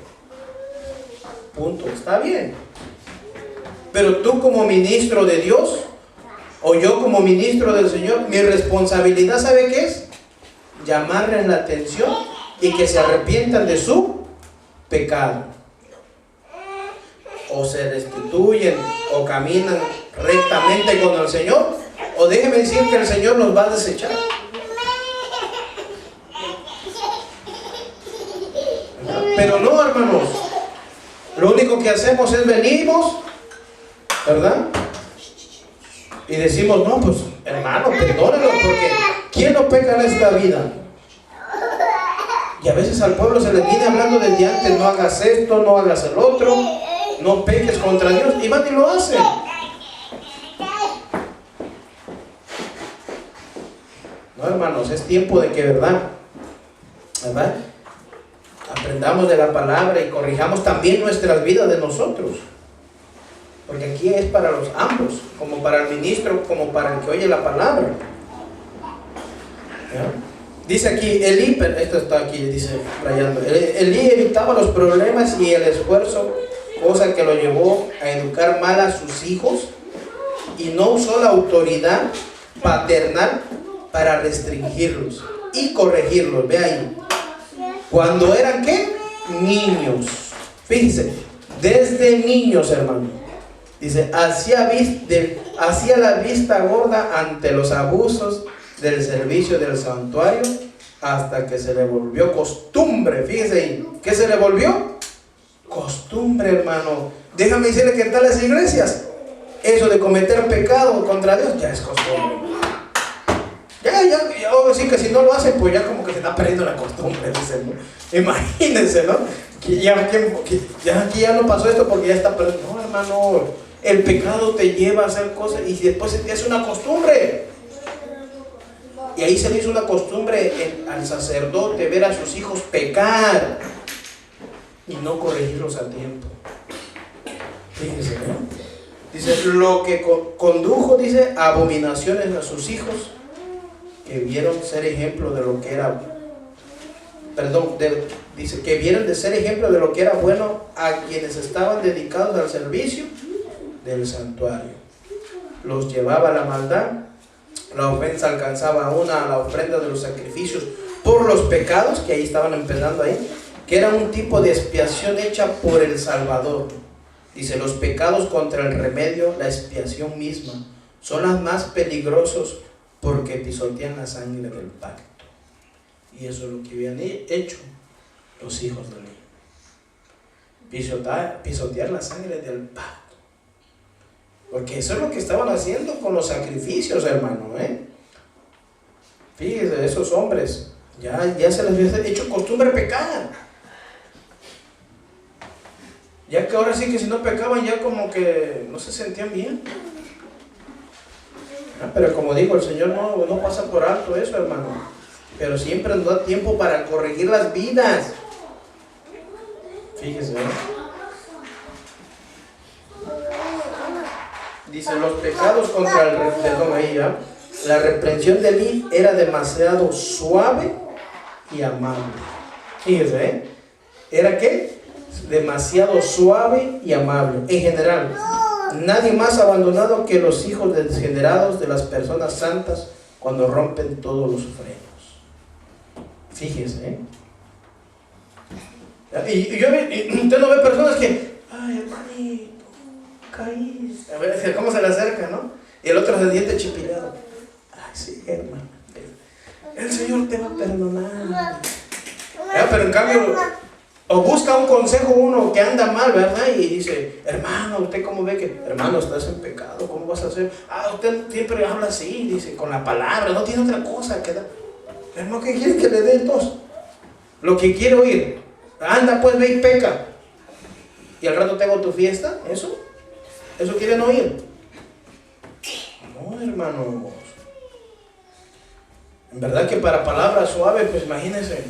Punto, está bien. Pero tú como ministro de Dios, o yo como ministro del Señor, mi responsabilidad, ¿sabe qué es? Llamarles la atención y que se arrepientan de su pecado. O se restituyen o caminan rectamente con el Señor, o déjeme decir que el Señor los va a desechar. Pero no, hermanos, lo único que hacemos es venimos, ¿verdad? Y decimos, no, pues hermano, perdónalo, porque ¿quién no peca en esta vida? Y a veces al pueblo se le viene hablando desde antes, no hagas esto, no hagas el otro, no peques contra Dios, y van y lo hacen. No, hermanos, es tiempo de que, ¿verdad? Aprendamos de la palabra y corrijamos también nuestras vidas de nosotros. Porque aquí es para los ambos, como para el ministro, como para el que oye la palabra. ¿Ya? Dice aquí, Elí, esto está aquí, dice rayando, Elí evitaba los problemas y el esfuerzo, cosa que lo llevó a educar mal a sus hijos, y no usó la autoridad paternal para restringirlos y corregirlos. Ve ahí, cuando eran ¿qué? Niños. Fíjense, desde niños, hermano. Dice, hacía la vista gorda ante los abusos del servicio del santuario hasta que se le volvió costumbre. Fíjense ahí, ¿qué se le volvió? Costumbre, hermano. Déjame decirle que en tales iglesias, eso de cometer pecado contra Dios ya es costumbre. Ya, sí que si no lo hacen, pues ya como que se está perdiendo la costumbre, dicen, ¿no? Imagínense, ¿no? Que ya aquí ya no pasó esto porque ya está perdiendo. No, hermano. El pecado te lleva a hacer cosas y después se te hace una costumbre. Y ahí se le hizo una costumbre al sacerdote ver a sus hijos pecar y no corregirlos a tiempo. Fíjense, ¿no? Dice, lo que condujo, dice, abominaciones a sus hijos que vieron ser ejemplo de lo que era, dice, que vieron de ser ejemplo de lo que era bueno a quienes estaban dedicados al servicio del santuario. Los llevaba a la maldad, la ofensa alcanzaba a la ofrenda de los sacrificios por los pecados, que ahí estaban empezando ahí, que era un tipo de expiación hecha por el Salvador. Dice, los pecados contra el remedio, la expiación misma, son las más peligrosos porque pisotean la sangre del pacto. Y eso es lo que habían hecho los hijos de Elí. Pisotear la sangre del pacto. Porque eso es lo que estaban haciendo con los sacrificios, hermano, Fíjense, esos hombres, ya se les había hecho costumbre pecar. Ya que ahora sí que si no pecaban, ya como que no se sentían bien. Pero como digo, el Señor no pasa por alto eso, hermano. Pero siempre nos da tiempo para corregir las vidas. Fíjese, Dice, los pecados contra el perdón ahí, ¿ya? La reprensión de Elí era demasiado suave y amable. Fíjese, ¿eh? ¿Era qué? Demasiado suave y amable. En general, nadie más abandonado que los hijos degenerados de las personas santas cuando rompen todos los frenos. Fíjese, ¿eh? Y usted no ve personas que, ay, hermanito, caí. A ver, ¿cómo se le acerca, no? Y el otro se diente chipilado. Ay, sí, hermano. El Señor te va a perdonar. Pero en cambio, o busca un consejo uno que anda mal, ¿verdad? Y dice, hermano, ¿usted cómo ve que, hermano, estás en pecado? ¿Cómo vas a hacer? Usted siempre habla así, dice, con la palabra, no tiene otra cosa que dar. Hermano, ¿qué quiere que le dé entonces? Lo que quiere oír. Anda, pues, ve y peca. Y al rato tengo tu fiesta, ¿eso? ¿Eso quieren oír? No, hermanos. En verdad que para palabras suaves, pues imagínense.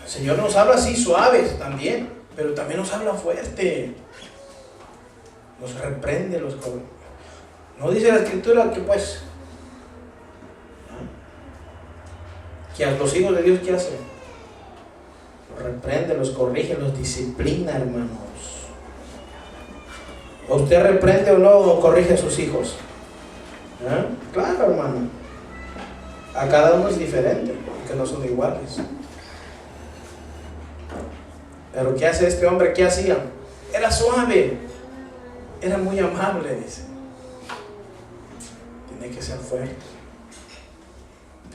El Señor nos habla así suaves también, pero también nos habla fuerte. Nos reprende, los jóvenes. No dice la Escritura que pues, que a los hijos de Dios, ¿qué hace? Los reprende, los corrige, los disciplina, hermanos. ¿O usted reprende o no corrige a sus hijos? Claro, hermano. A cada uno es diferente, porque no son iguales. Pero ¿qué hace este hombre? ¿Qué hacía? Era suave, era muy amable, dice. Tiene que ser fuerte,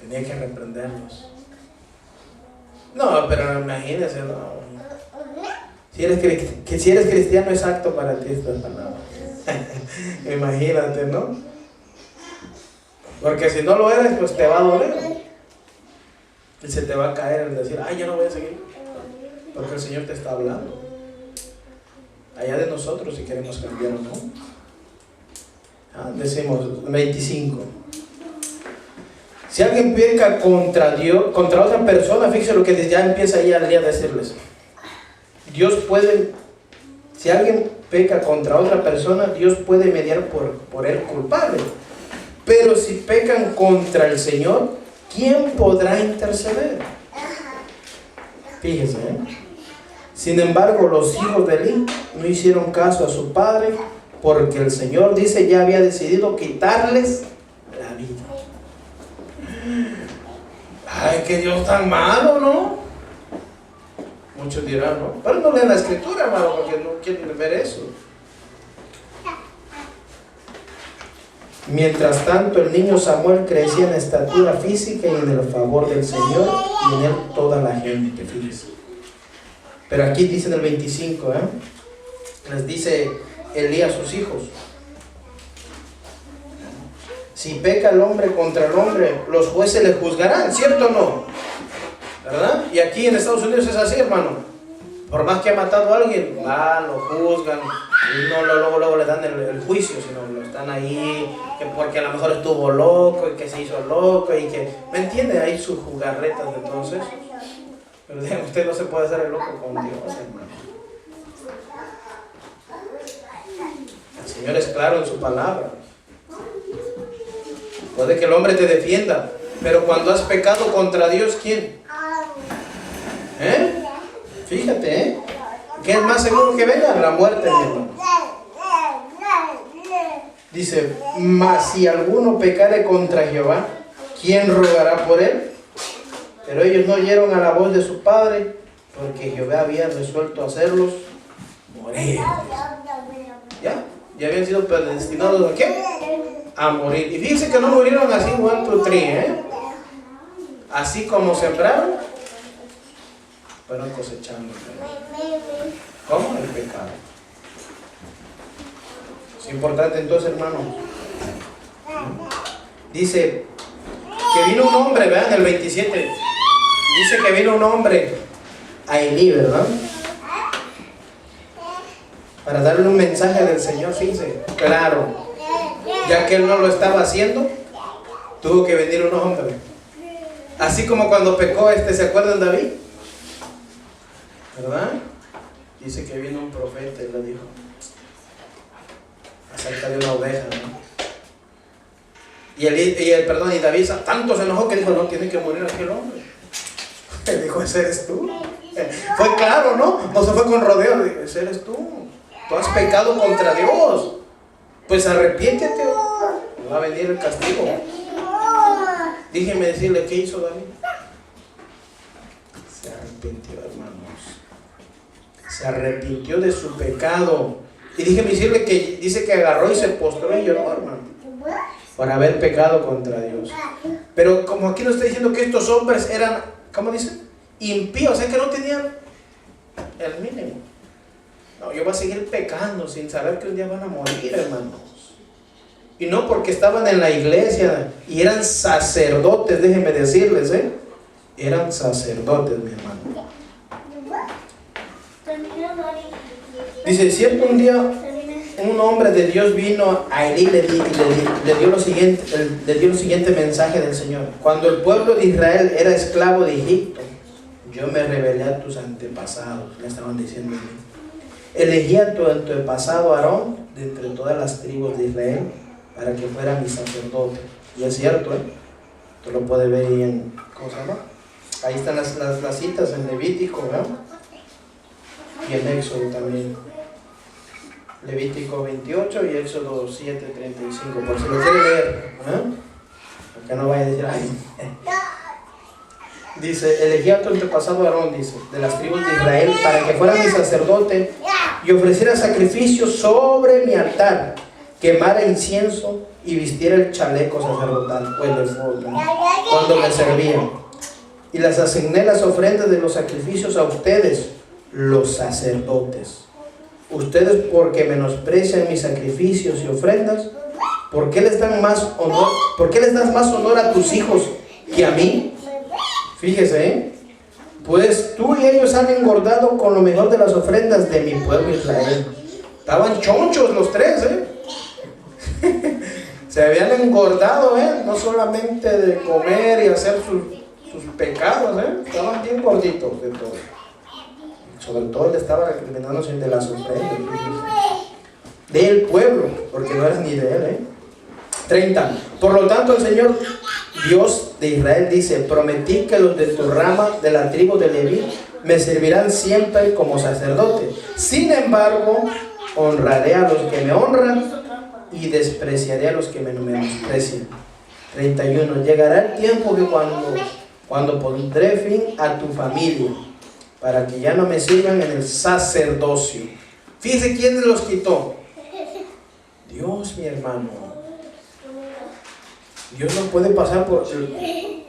tenía que reprenderlos. No, pero imagínese, no. Si eres cristiano, es apto para ti esta palabra. Imagínate, ¿no? Porque si no lo eres, pues te va a doler. Y se te va a caer el decir, ay, ya no voy a seguir. Porque el Señor te está hablando. Allá de nosotros si queremos cambiar o no. Decimos 25. Si alguien peca contra Dios, contra otra persona, fíjense lo que ya empieza ahí al día de decirles. Dios puede, si alguien peca contra otra persona, Dios puede mediar por él culpable. Pero si pecan contra el Señor, ¿quién podrá interceder? Fíjense, ¿eh? Sin embargo, los hijos de Elí no hicieron caso a su padre, porque el Señor, dice, ya había decidido quitarles la vida. Ay, qué Dios tan malo, ¿no? Muchos dirán, ¿no? Pero no leen la Escritura, hermano, porque no quieren ver eso. Mientras tanto, el niño Samuel crecía en estatura física y en el favor del Señor, y en él toda la gente, fíjense. Pero aquí dice en el 25, les dice Elí a sus hijos: si peca el hombre contra el hombre, los jueces le juzgarán, ¿cierto o no? ¿Verdad? Y aquí en Estados Unidos es así, hermano. Por más que ha matado a alguien, lo juzgan, y no luego le dan el juicio, sino lo están ahí, que porque a lo mejor estuvo loco, y que se hizo loco, y que, ¿me entiende? Hay sus jugarretas de entonces. Pero usted no se puede hacer el loco con Dios, hermano. El Señor es claro en su palabra. Puede que el hombre te defienda, pero cuando has pecado contra Dios, ¿quién? Fíjate, ¿qué es más seguro que venga? La muerte, mi hermano. Dice, mas si alguno pecare contra Jehová, ¿quién rogará por él? Pero ellos no oyeron a la voz de su padre, porque Jehová había resuelto hacerlos morir. Ya habían sido predestinados, ¿a qué? A morir. Y fíjense que no murieron así, 1, 2, 3, así como sembraron, fueron cosechando. ¿Cómo? El pecado. Es importante entonces, hermanos. Dice que vino un hombre, vean el 27. Dice que vino un hombre a Elí, ¿verdad? Para darle un mensaje del Señor, fíjense. Claro, ya que él no lo estaba haciendo, tuvo que venir un hombre. Así como cuando pecó ¿se acuerdan David? ¿Verdad? Dice que vino un profeta y le dijo: acerca de una oveja, ¿no? Y David tanto se enojó que dijo, no, tiene que morir aquel hombre. Él dijo, ese eres tú. Fue claro, ¿no? No se fue con rodeo, dijo, ese eres tú. Tú has pecado contra Dios. Pues arrepiéntete, va a venir el castigo. Déjenme decirle, ¿qué hizo David? Se arrepintió, hermanos. Se arrepintió de su pecado. Y déjenme decirle que dice que agarró y se postró y lloró, hermano, por haber pecado contra Dios. Pero como aquí nos está diciendo que estos hombres eran, ¿cómo dice? Impíos, o sea que no tenían el mínimo. No, yo voy a seguir pecando sin saber que un día van a morir, hermanos. Y no porque estaban en la iglesia y eran sacerdotes, déjenme decirles, eran sacerdotes, mi hermano. Dice, cierto un día un hombre de Dios vino a Elí y le dio lo siguiente mensaje del Señor. Cuando el pueblo de Israel era esclavo de Egipto, yo me rebelé a tus antepasados, le estaban diciendo. Elegí a tu antepasado Aarón de entre todas las tribus de Israel para que fuera mi sacerdote. Y es cierto, tú lo puedes ver ahí en, ¿cómo se llama? Ahí están las citas en Levítico, ¿verdad? Y en Éxodo también. Levítico 28 y Éxodo 7:35, por si lo quiere leer, porque no vaya a decir, ay. Dice, elegí a tu antepasado Aarón, dice, de las tribus de Israel, para que fuera mi sacerdote y ofreciera sacrificios sobre mi altar, quemara incienso y vistiera el chaleco sacerdotal, o el efod, cuando me servían. Y les asigné las ofrendas de los sacrificios a ustedes, los sacerdotes. Ustedes, porque menosprecian mis sacrificios y ofrendas, ¿por qué les dan más honor? ¿Por qué les das más honor a tus hijos que a mí? Fíjese, pues tú y ellos han engordado con lo mejor de las ofrendas de mi pueblo Israel. Estaban chonchos los tres, se habían engordado, no solamente de comer y hacer sus pecados, estaban bien gorditos de todo. Sobre todo le estaba recriminándose de las ofrendas del pueblo, porque no eran ni de él. 30. Por lo tanto, el Señor Dios de Israel dice, prometí que los de tu rama de la tribu de Leví me servirán siempre como sacerdote. Sin embargo, honraré a los que me honran y despreciaré a los que me menosprecian. 31. Llegará el tiempo que cuando pondré fin a tu familia, para que ya no me sirvan en el sacerdocio. Fíjese quién los quitó. Dios, mi hermano. Dios no puede pasar por que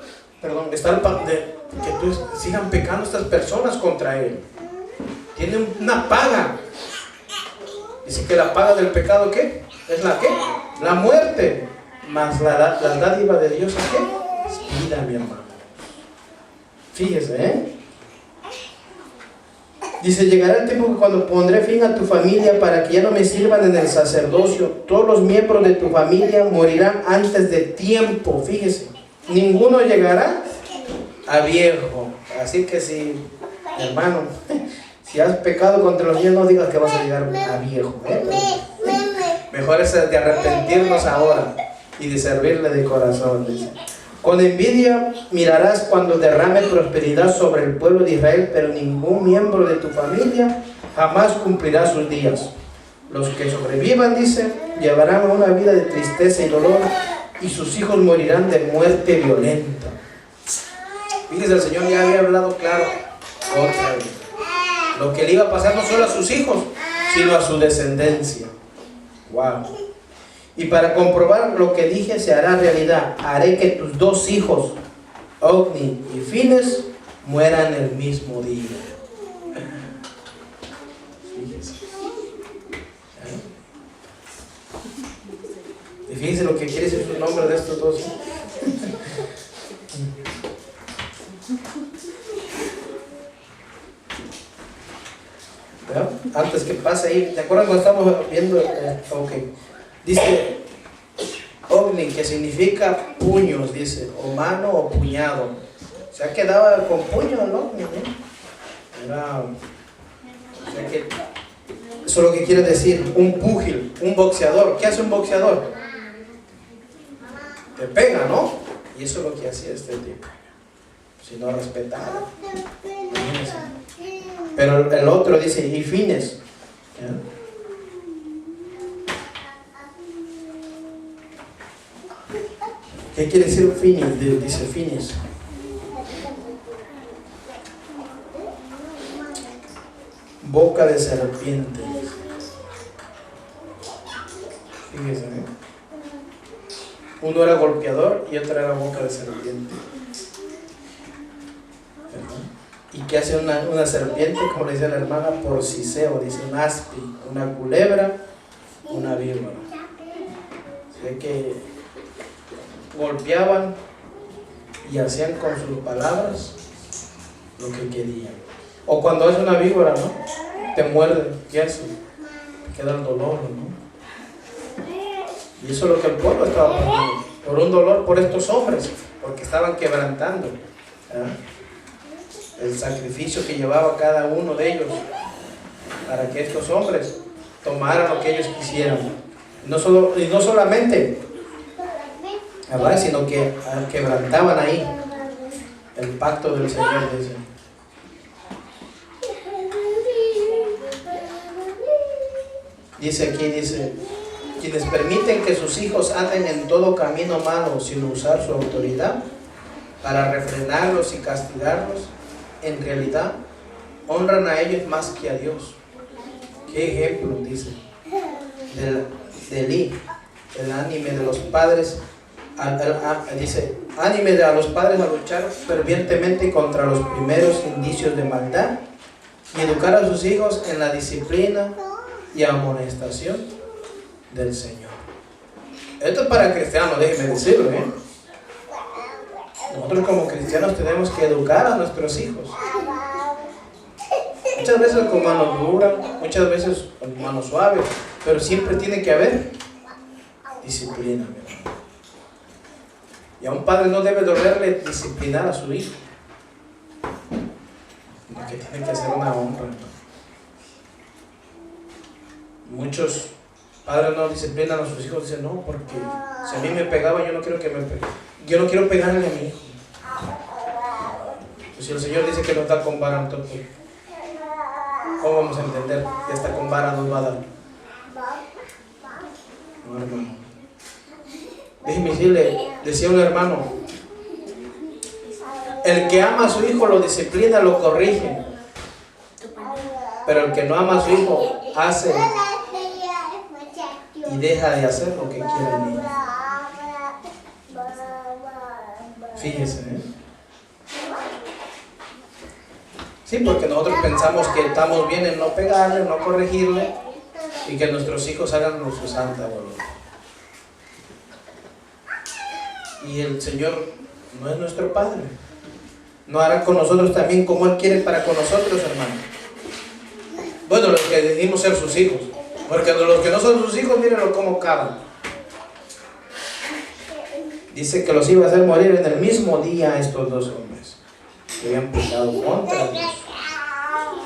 sigan pecando estas personas contra Él. Tienen una paga. Dice que la paga del pecado, ¿qué? ¿Es la qué? La muerte. Mas la dádiva de Dios es ¿qué? Es vida, mi hermano. Fíjese, Dice, llegará el tiempo que cuando pondré fin a tu familia para que ya no me sirvan en el sacerdocio, todos los miembros de tu familia morirán antes de tiempo. Fíjese, ninguno llegará a viejo. Así que si, hermano, si has pecado contra los niños, no digas que vas a llegar a viejo. Mejor es de arrepentirnos ahora y de servirle de corazón. Dice. Con envidia mirarás cuando derrame prosperidad sobre el pueblo de Israel, pero ningún miembro de tu familia jamás cumplirá sus días. Los que sobrevivan, dice, llevarán una vida de tristeza y dolor, y sus hijos morirán de muerte violenta. Fíjese, el Señor ya había hablado claro contra él. Lo que le iba a pasar no solo a sus hijos, sino a su descendencia. Wow. Y para comprobar lo que dije se hará realidad. Haré que tus dos hijos, Ofni y Fines, mueran el mismo día. Fíjense. Y fíjense lo que quiere decir el nombre de estos dos. ¿Verdad? Antes que pase ahí, ¿te acuerdas cuando estamos viendo? Dice Ofni, que significa puños, dice, o mano o puñado. Se ha quedado con puño el Ofni, Era, o sea que Eso es lo que quiere decir un púgil, un boxeador. ¿Qué hace un boxeador? Te pega, ¿no? Y eso es lo que hacía este tipo. Si no respetaba. Pero el otro dice, y Fines. ¿Ya? ¿Qué quiere decir Fines? Dice Fines. Boca de serpiente. Fíjense, ¿eh? Uno era golpeador y otro era boca de serpiente. ¿Verdad? ¿Y qué hace una serpiente? Como le dice la hermana, por siseo, dice un aspi, una culebra, una víbora. O sea que golpeaban y hacían con sus palabras lo que querían. O cuando es una víbora, ¿no? Te muerde, ¿qué hace? Queda el dolor, ¿no? Y eso es lo que el pueblo estaba pasando, por un dolor por estos hombres, porque estaban quebrantando, ¿verdad? El sacrificio que llevaba cada uno de ellos para que estos hombres tomaran lo que ellos quisieran. Y no solamente, ¿verdad? Sino que quebrantaban ahí el pacto del Señor. Dice aquí, quienes permiten que sus hijos anden en todo camino malo sin usar su autoridad para refrenarlos y castigarlos, en realidad honran a ellos más que a Dios. ¿Qué ejemplo? Dice de Elí, el ánime de los padres, dice, ánime a los padres a luchar fervientemente contra los primeros indicios de maldad y educar a sus hijos en la disciplina y amonestación del Señor. Esto es para cristianos, déjenme decirlo, ¿eh? Nosotros como cristianos tenemos que educar a nuestros hijos. Muchas veces con manos duras, muchas veces con manos suaves, pero siempre tiene que haber disciplina, ¿verdad? Y a un padre no debe dolerle disciplinar a su hijo, porque tiene que hacer una honra, ¿no? Muchos padres no disciplinan a sus hijos, dicen, no, porque si a mí me pegaba, yo no quiero que me pegue. Yo no quiero pegarle a mi hijo. Pues si el Señor dice que nos da con vara, entonces, ¿cómo vamos a entender que hasta con vara nos va a dar? No, hermano. Déjeme decirle, decía un hermano, el que ama a su hijo lo disciplina, lo corrige, pero el que no ama a su hijo hace y deja de hacer lo que quiere el niño. Fíjese, ¿eh? Sí, porque nosotros pensamos que estamos bien en no pegarle, no corregirle y que nuestros hijos hagan su santa voluntad. Y el Señor no es nuestro Padre. No hará con nosotros también como Él quiere para con nosotros, hermano. Bueno, los que decidimos ser sus hijos. Porque los que no son sus hijos, mírenlo cómo cavan. Dice que los iba a hacer morir en el mismo día a estos dos hombres que habían pecado contra Dios.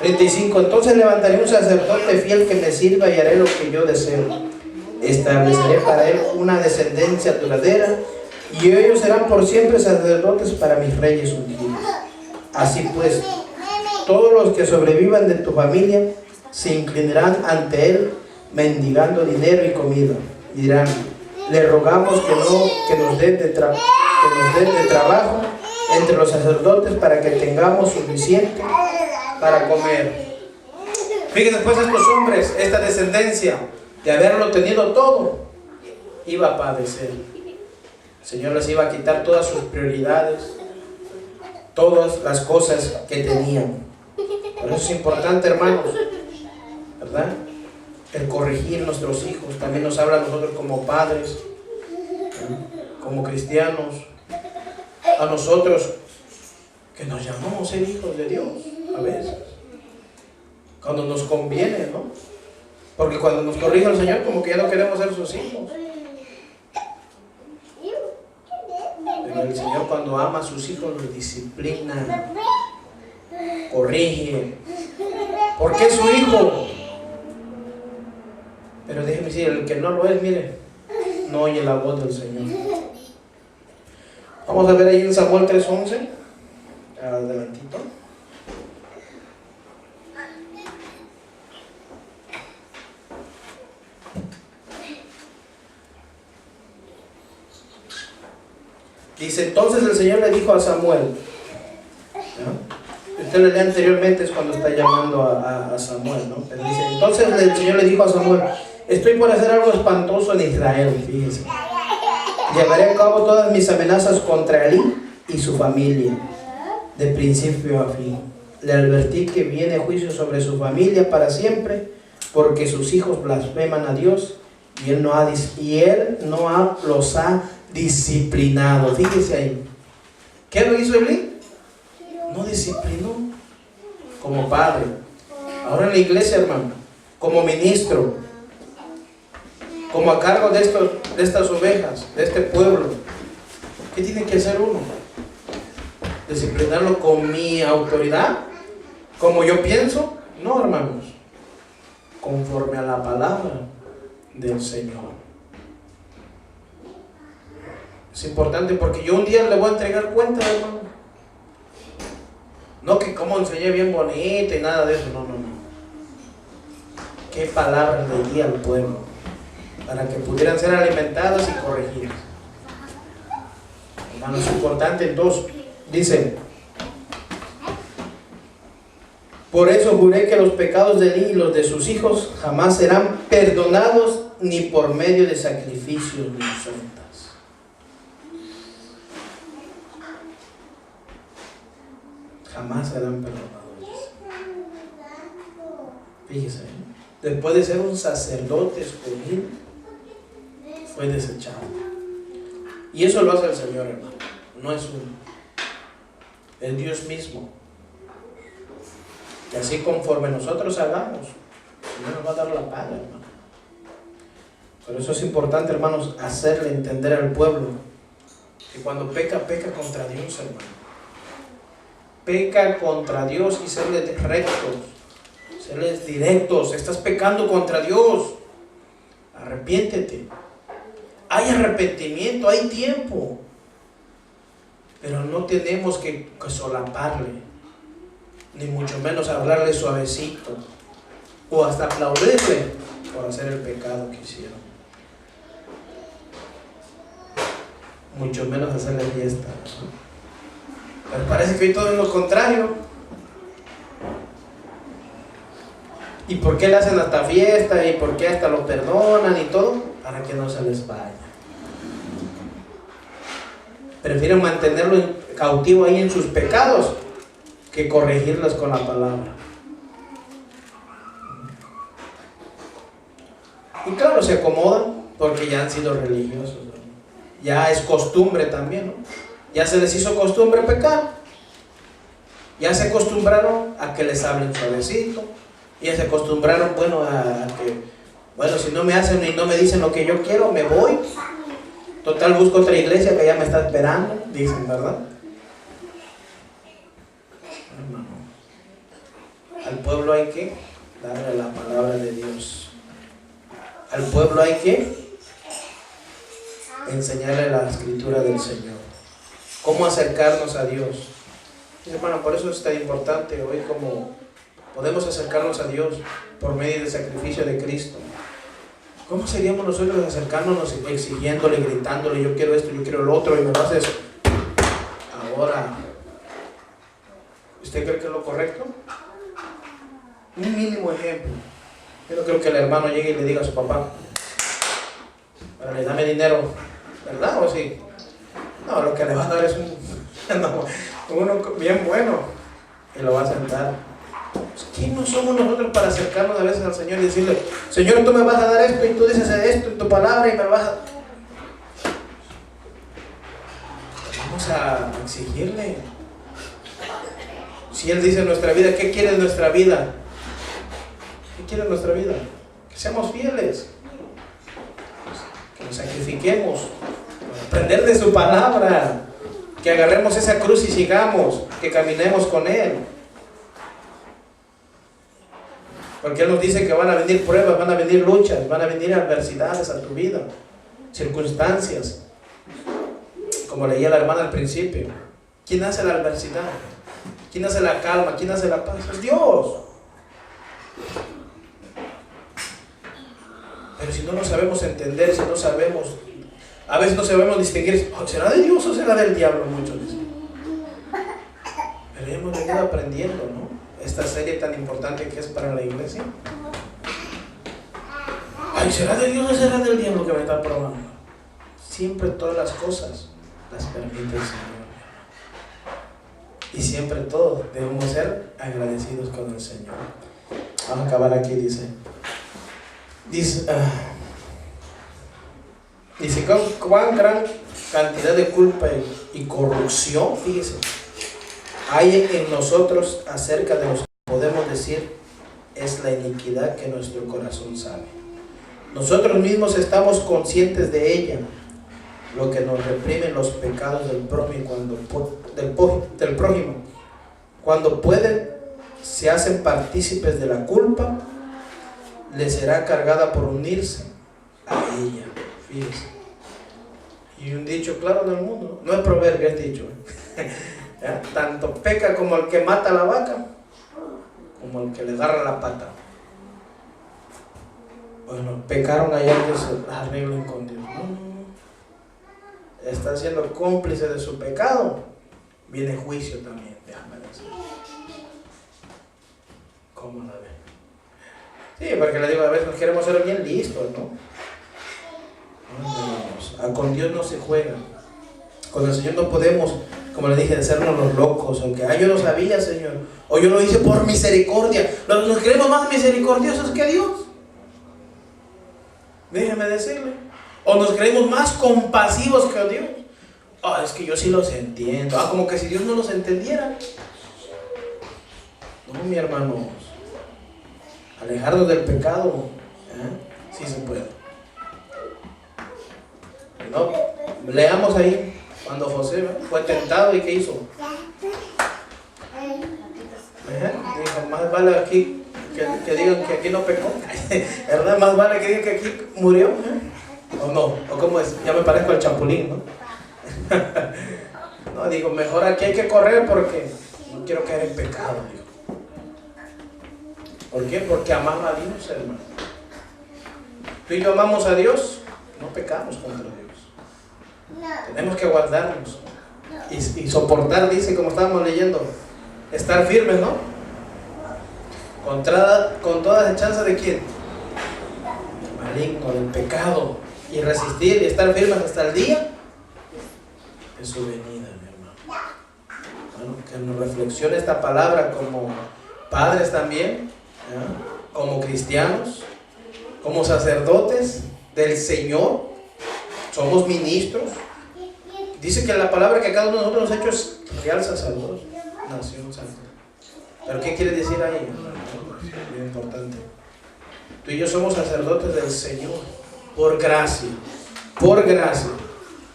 35. Entonces levantaré un sacerdote fiel que me sirva y haré lo que yo deseo. Estableceré para él una descendencia duradera y ellos serán por siempre sacerdotes para mis reyes ungidos. Así pues, todos los que sobrevivan de tu familia se inclinarán ante él mendigando dinero y comida. Y dirán, le rogamos que nos dé de trabajo entre los sacerdotes para que tengamos suficiente para comer. Fíjense pues, estos hombres, esta descendencia, de haberlo tenido todo, iba a padecer. El Señor les iba a quitar todas sus prioridades, todas las cosas que tenían. Por eso es importante, hermanos, ¿verdad? El corregir nuestros hijos. También nos habla a nosotros como padres, como cristianos, a nosotros que nos llamamos ser hijos de Dios a veces, cuando nos conviene, ¿no? Porque cuando nos corrige el Señor, como que ya no queremos ser sus hijos. Pero el Señor, cuando ama a sus hijos, los disciplina, corrige, porque es su hijo. Pero déjeme decir, el que no lo es, mire, no oye la voz del Señor. Vamos a ver ahí en Samuel 3:11. Adelantito. Dice, entonces el Señor le dijo a Samuel, ¿ya? Usted lo lee anteriormente, es cuando está llamando a Samuel, ¿no? Pero dice, entonces el Señor le dijo a Samuel, estoy por hacer algo espantoso en Israel, fíjese. Llevaré a cabo todas mis amenazas contra él y su familia, de principio a fin. Le advertí que viene juicio sobre su familia para siempre, porque sus hijos blasfeman a Dios y él los ha disciplinado. Fíjese ahí. ¿Qué lo hizo Elí? No disciplinó como padre. Ahora en la iglesia, hermano, como ministro, como a cargo de estas ovejas, de este pueblo, ¿qué tiene que hacer uno? ¿Disciplinarlo con mi autoridad? ¿Como yo pienso? No, hermanos. Conforme a la palabra del Señor. Es importante porque yo un día le voy a entregar cuenta, hermano. No que como enseñé bien bonito y nada de eso, no. ¿Qué palabras le di al pueblo? Para que pudieran ser alimentadas y corregidas. Hermano, es importante entonces. Dice, por eso juré que los pecados de Elí y los de sus hijos jamás serán perdonados ni por medio de sacrificios ni ofrendas. Jamás serán perdonados. Fíjese, después de ser un sacerdote escogido, fue desechado. Y eso lo hace el Señor, hermano. No es uno. Es Dios mismo. Y así conforme nosotros hagamos, el Señor nos va a dar la paga, hermano. Por eso es importante, hermanos, hacerle entender al pueblo que cuando peca contra Dios, hermano. Peca contra Dios y serles rectos, serles directos. Estás pecando contra Dios. Arrepiéntete. Hay arrepentimiento, hay tiempo. Pero no tenemos que solaparle, ni mucho menos hablarle suavecito, o hasta aplaudirle por hacer el pecado que hicieron. Mucho menos hacerle fiesta, ¿no? Pero parece que hoy todo es lo contrario. ¿Y por qué le hacen hasta fiesta? ¿Y por qué hasta lo perdonan y todo? Para que no se les vaya. Prefieren mantenerlo cautivo ahí en sus pecados que corregirlos con la palabra. Y claro, se acomodan porque ya han sido religiosos, ¿no? Ya es costumbre también, ¿no? Ya se les hizo costumbre pecar. Ya se acostumbraron a que les hablen suavecito. Ya se acostumbraron, a que, si no me hacen y no me dicen lo que yo quiero, me voy. Total, busco otra iglesia que ya me está esperando, dicen, ¿verdad? Hermano, al pueblo hay que darle la palabra de Dios. Al pueblo hay que enseñarle la escritura del Señor. Cómo acercarnos a Dios. Y, hermano, por eso es tan importante hoy como podemos acercarnos a Dios por medio del sacrificio de Cristo. ¿Cómo seríamos nosotros acercándonos exigiéndole, gritándole, yo quiero esto, yo quiero lo otro, y me lo haces ahora? ¿Usted cree que es lo correcto? Un mínimo ejemplo. Yo no creo que el hermano llegue y le diga a su papá, dame dinero, ¿verdad? ¿O sí? No, lo que le va a dar es uno bien bueno, y lo va a sentar. ¿Quién no somos nosotros para acercarnos a veces al Señor y decirle, Señor, tú me vas a dar esto, y tú dices esto en tu palabra, y me vas a... Vamos a exigirle. Si Él dice en nuestra vida, ¿qué quiere en nuestra vida? ¿Qué quiere en nuestra vida? Que seamos fieles, que nos sacrifiquemos, aprender de su palabra, que agarremos esa cruz y sigamos, que caminemos con Él. Porque Él nos dice que van a venir pruebas, van a venir luchas, van a venir adversidades a tu vida, circunstancias. Como leía la hermana al principio, ¿quién hace la adversidad? ¿Quién hace la calma? ¿Quién hace la paz? Es Dios. Pero si no nos sabemos entender, si no sabemos, a veces no sabemos distinguir, ¿será de Dios o será del diablo? Muchos dicen. Pero ya hemos venido aprendiendo, ¿no? Esta serie tan importante que es para la iglesia. Ay, ¿será de Dios o será del diablo que me está probando? Siempre todas las cosas las permite el Señor. Y siempre todos debemos ser agradecidos con el Señor. Vamos a acabar aquí, dice cuán gran cantidad de culpa y corrupción, fíjese, hay en nosotros acerca de lo que podemos decir es la iniquidad que nuestro corazón sabe. Nosotros mismos estamos conscientes de ella, lo que nos reprimen los pecados del prójimo. Cuando pueden, se hacen partícipes de la culpa, les será cargada por unirse a ella. Fíjense. Y un dicho claro del mundo, no es proverbio, es dicho. Tanto peca como el que mata a la vaca, como el que le agarra la pata. Bueno, pecaron allá que se arreglen con Dios. Está siendo cómplice de su pecado. Viene juicio también, déjame decir. ¿Cómo la ven? Sí, porque le digo, a veces nos queremos ser bien listos, ¿no? Con Dios no se juega. Con el Señor no podemos, como le dije, hacernos los locos. Aunque yo no sabía, Señor. O yo lo hice por misericordia. Nos creemos más misericordiosos que Dios. Déjeme decirle. O nos creemos más compasivos que Dios. Es que yo sí los entiendo. Como que si Dios no los entendiera. No, mi hermano. Alejarnos del pecado. Sí se puede. No, leamos ahí. Cuando José fue tentado, ¿y qué hizo? Dijo, más vale aquí que digan que aquí no pecó. ¿Verdad? Más vale que digan que aquí murió. ¿O no? ¿O cómo es? Ya me parezco al Chapulín, ¿no? No, digo, mejor aquí hay que correr porque no quiero caer en pecado, digo. ¿Por qué? Porque amamos a Dios, hermano. Tú y yo amamos a Dios, no pecamos contra Dios. Tenemos que guardarnos y soportar, dice, como estábamos leyendo, estar firmes, ¿no? Con toda desechanza de quién? Del maligno, del pecado. Y resistir y estar firmes hasta el día de su venida, mi hermano. Bueno, que nos reflexione esta palabra como padres también, como cristianos, como sacerdotes del Señor. Somos ministros. Dice que la palabra que cada uno de nosotros nos ha hecho es real sacerdote, nación santa. ¿Pero qué quiere decir ahí? Es muy importante. Tú y yo somos sacerdotes del Señor, por gracia,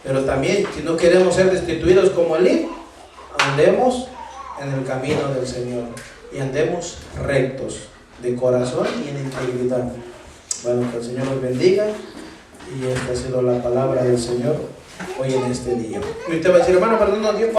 pero también, si no queremos ser destituidos como Elí, andemos en el camino del Señor y andemos rectos de corazón y en integridad. Bueno, que el Señor nos bendiga, y esta ha sido la palabra del Señor hoy en este día. Y usted va a decir, hermano, perdón, Dios.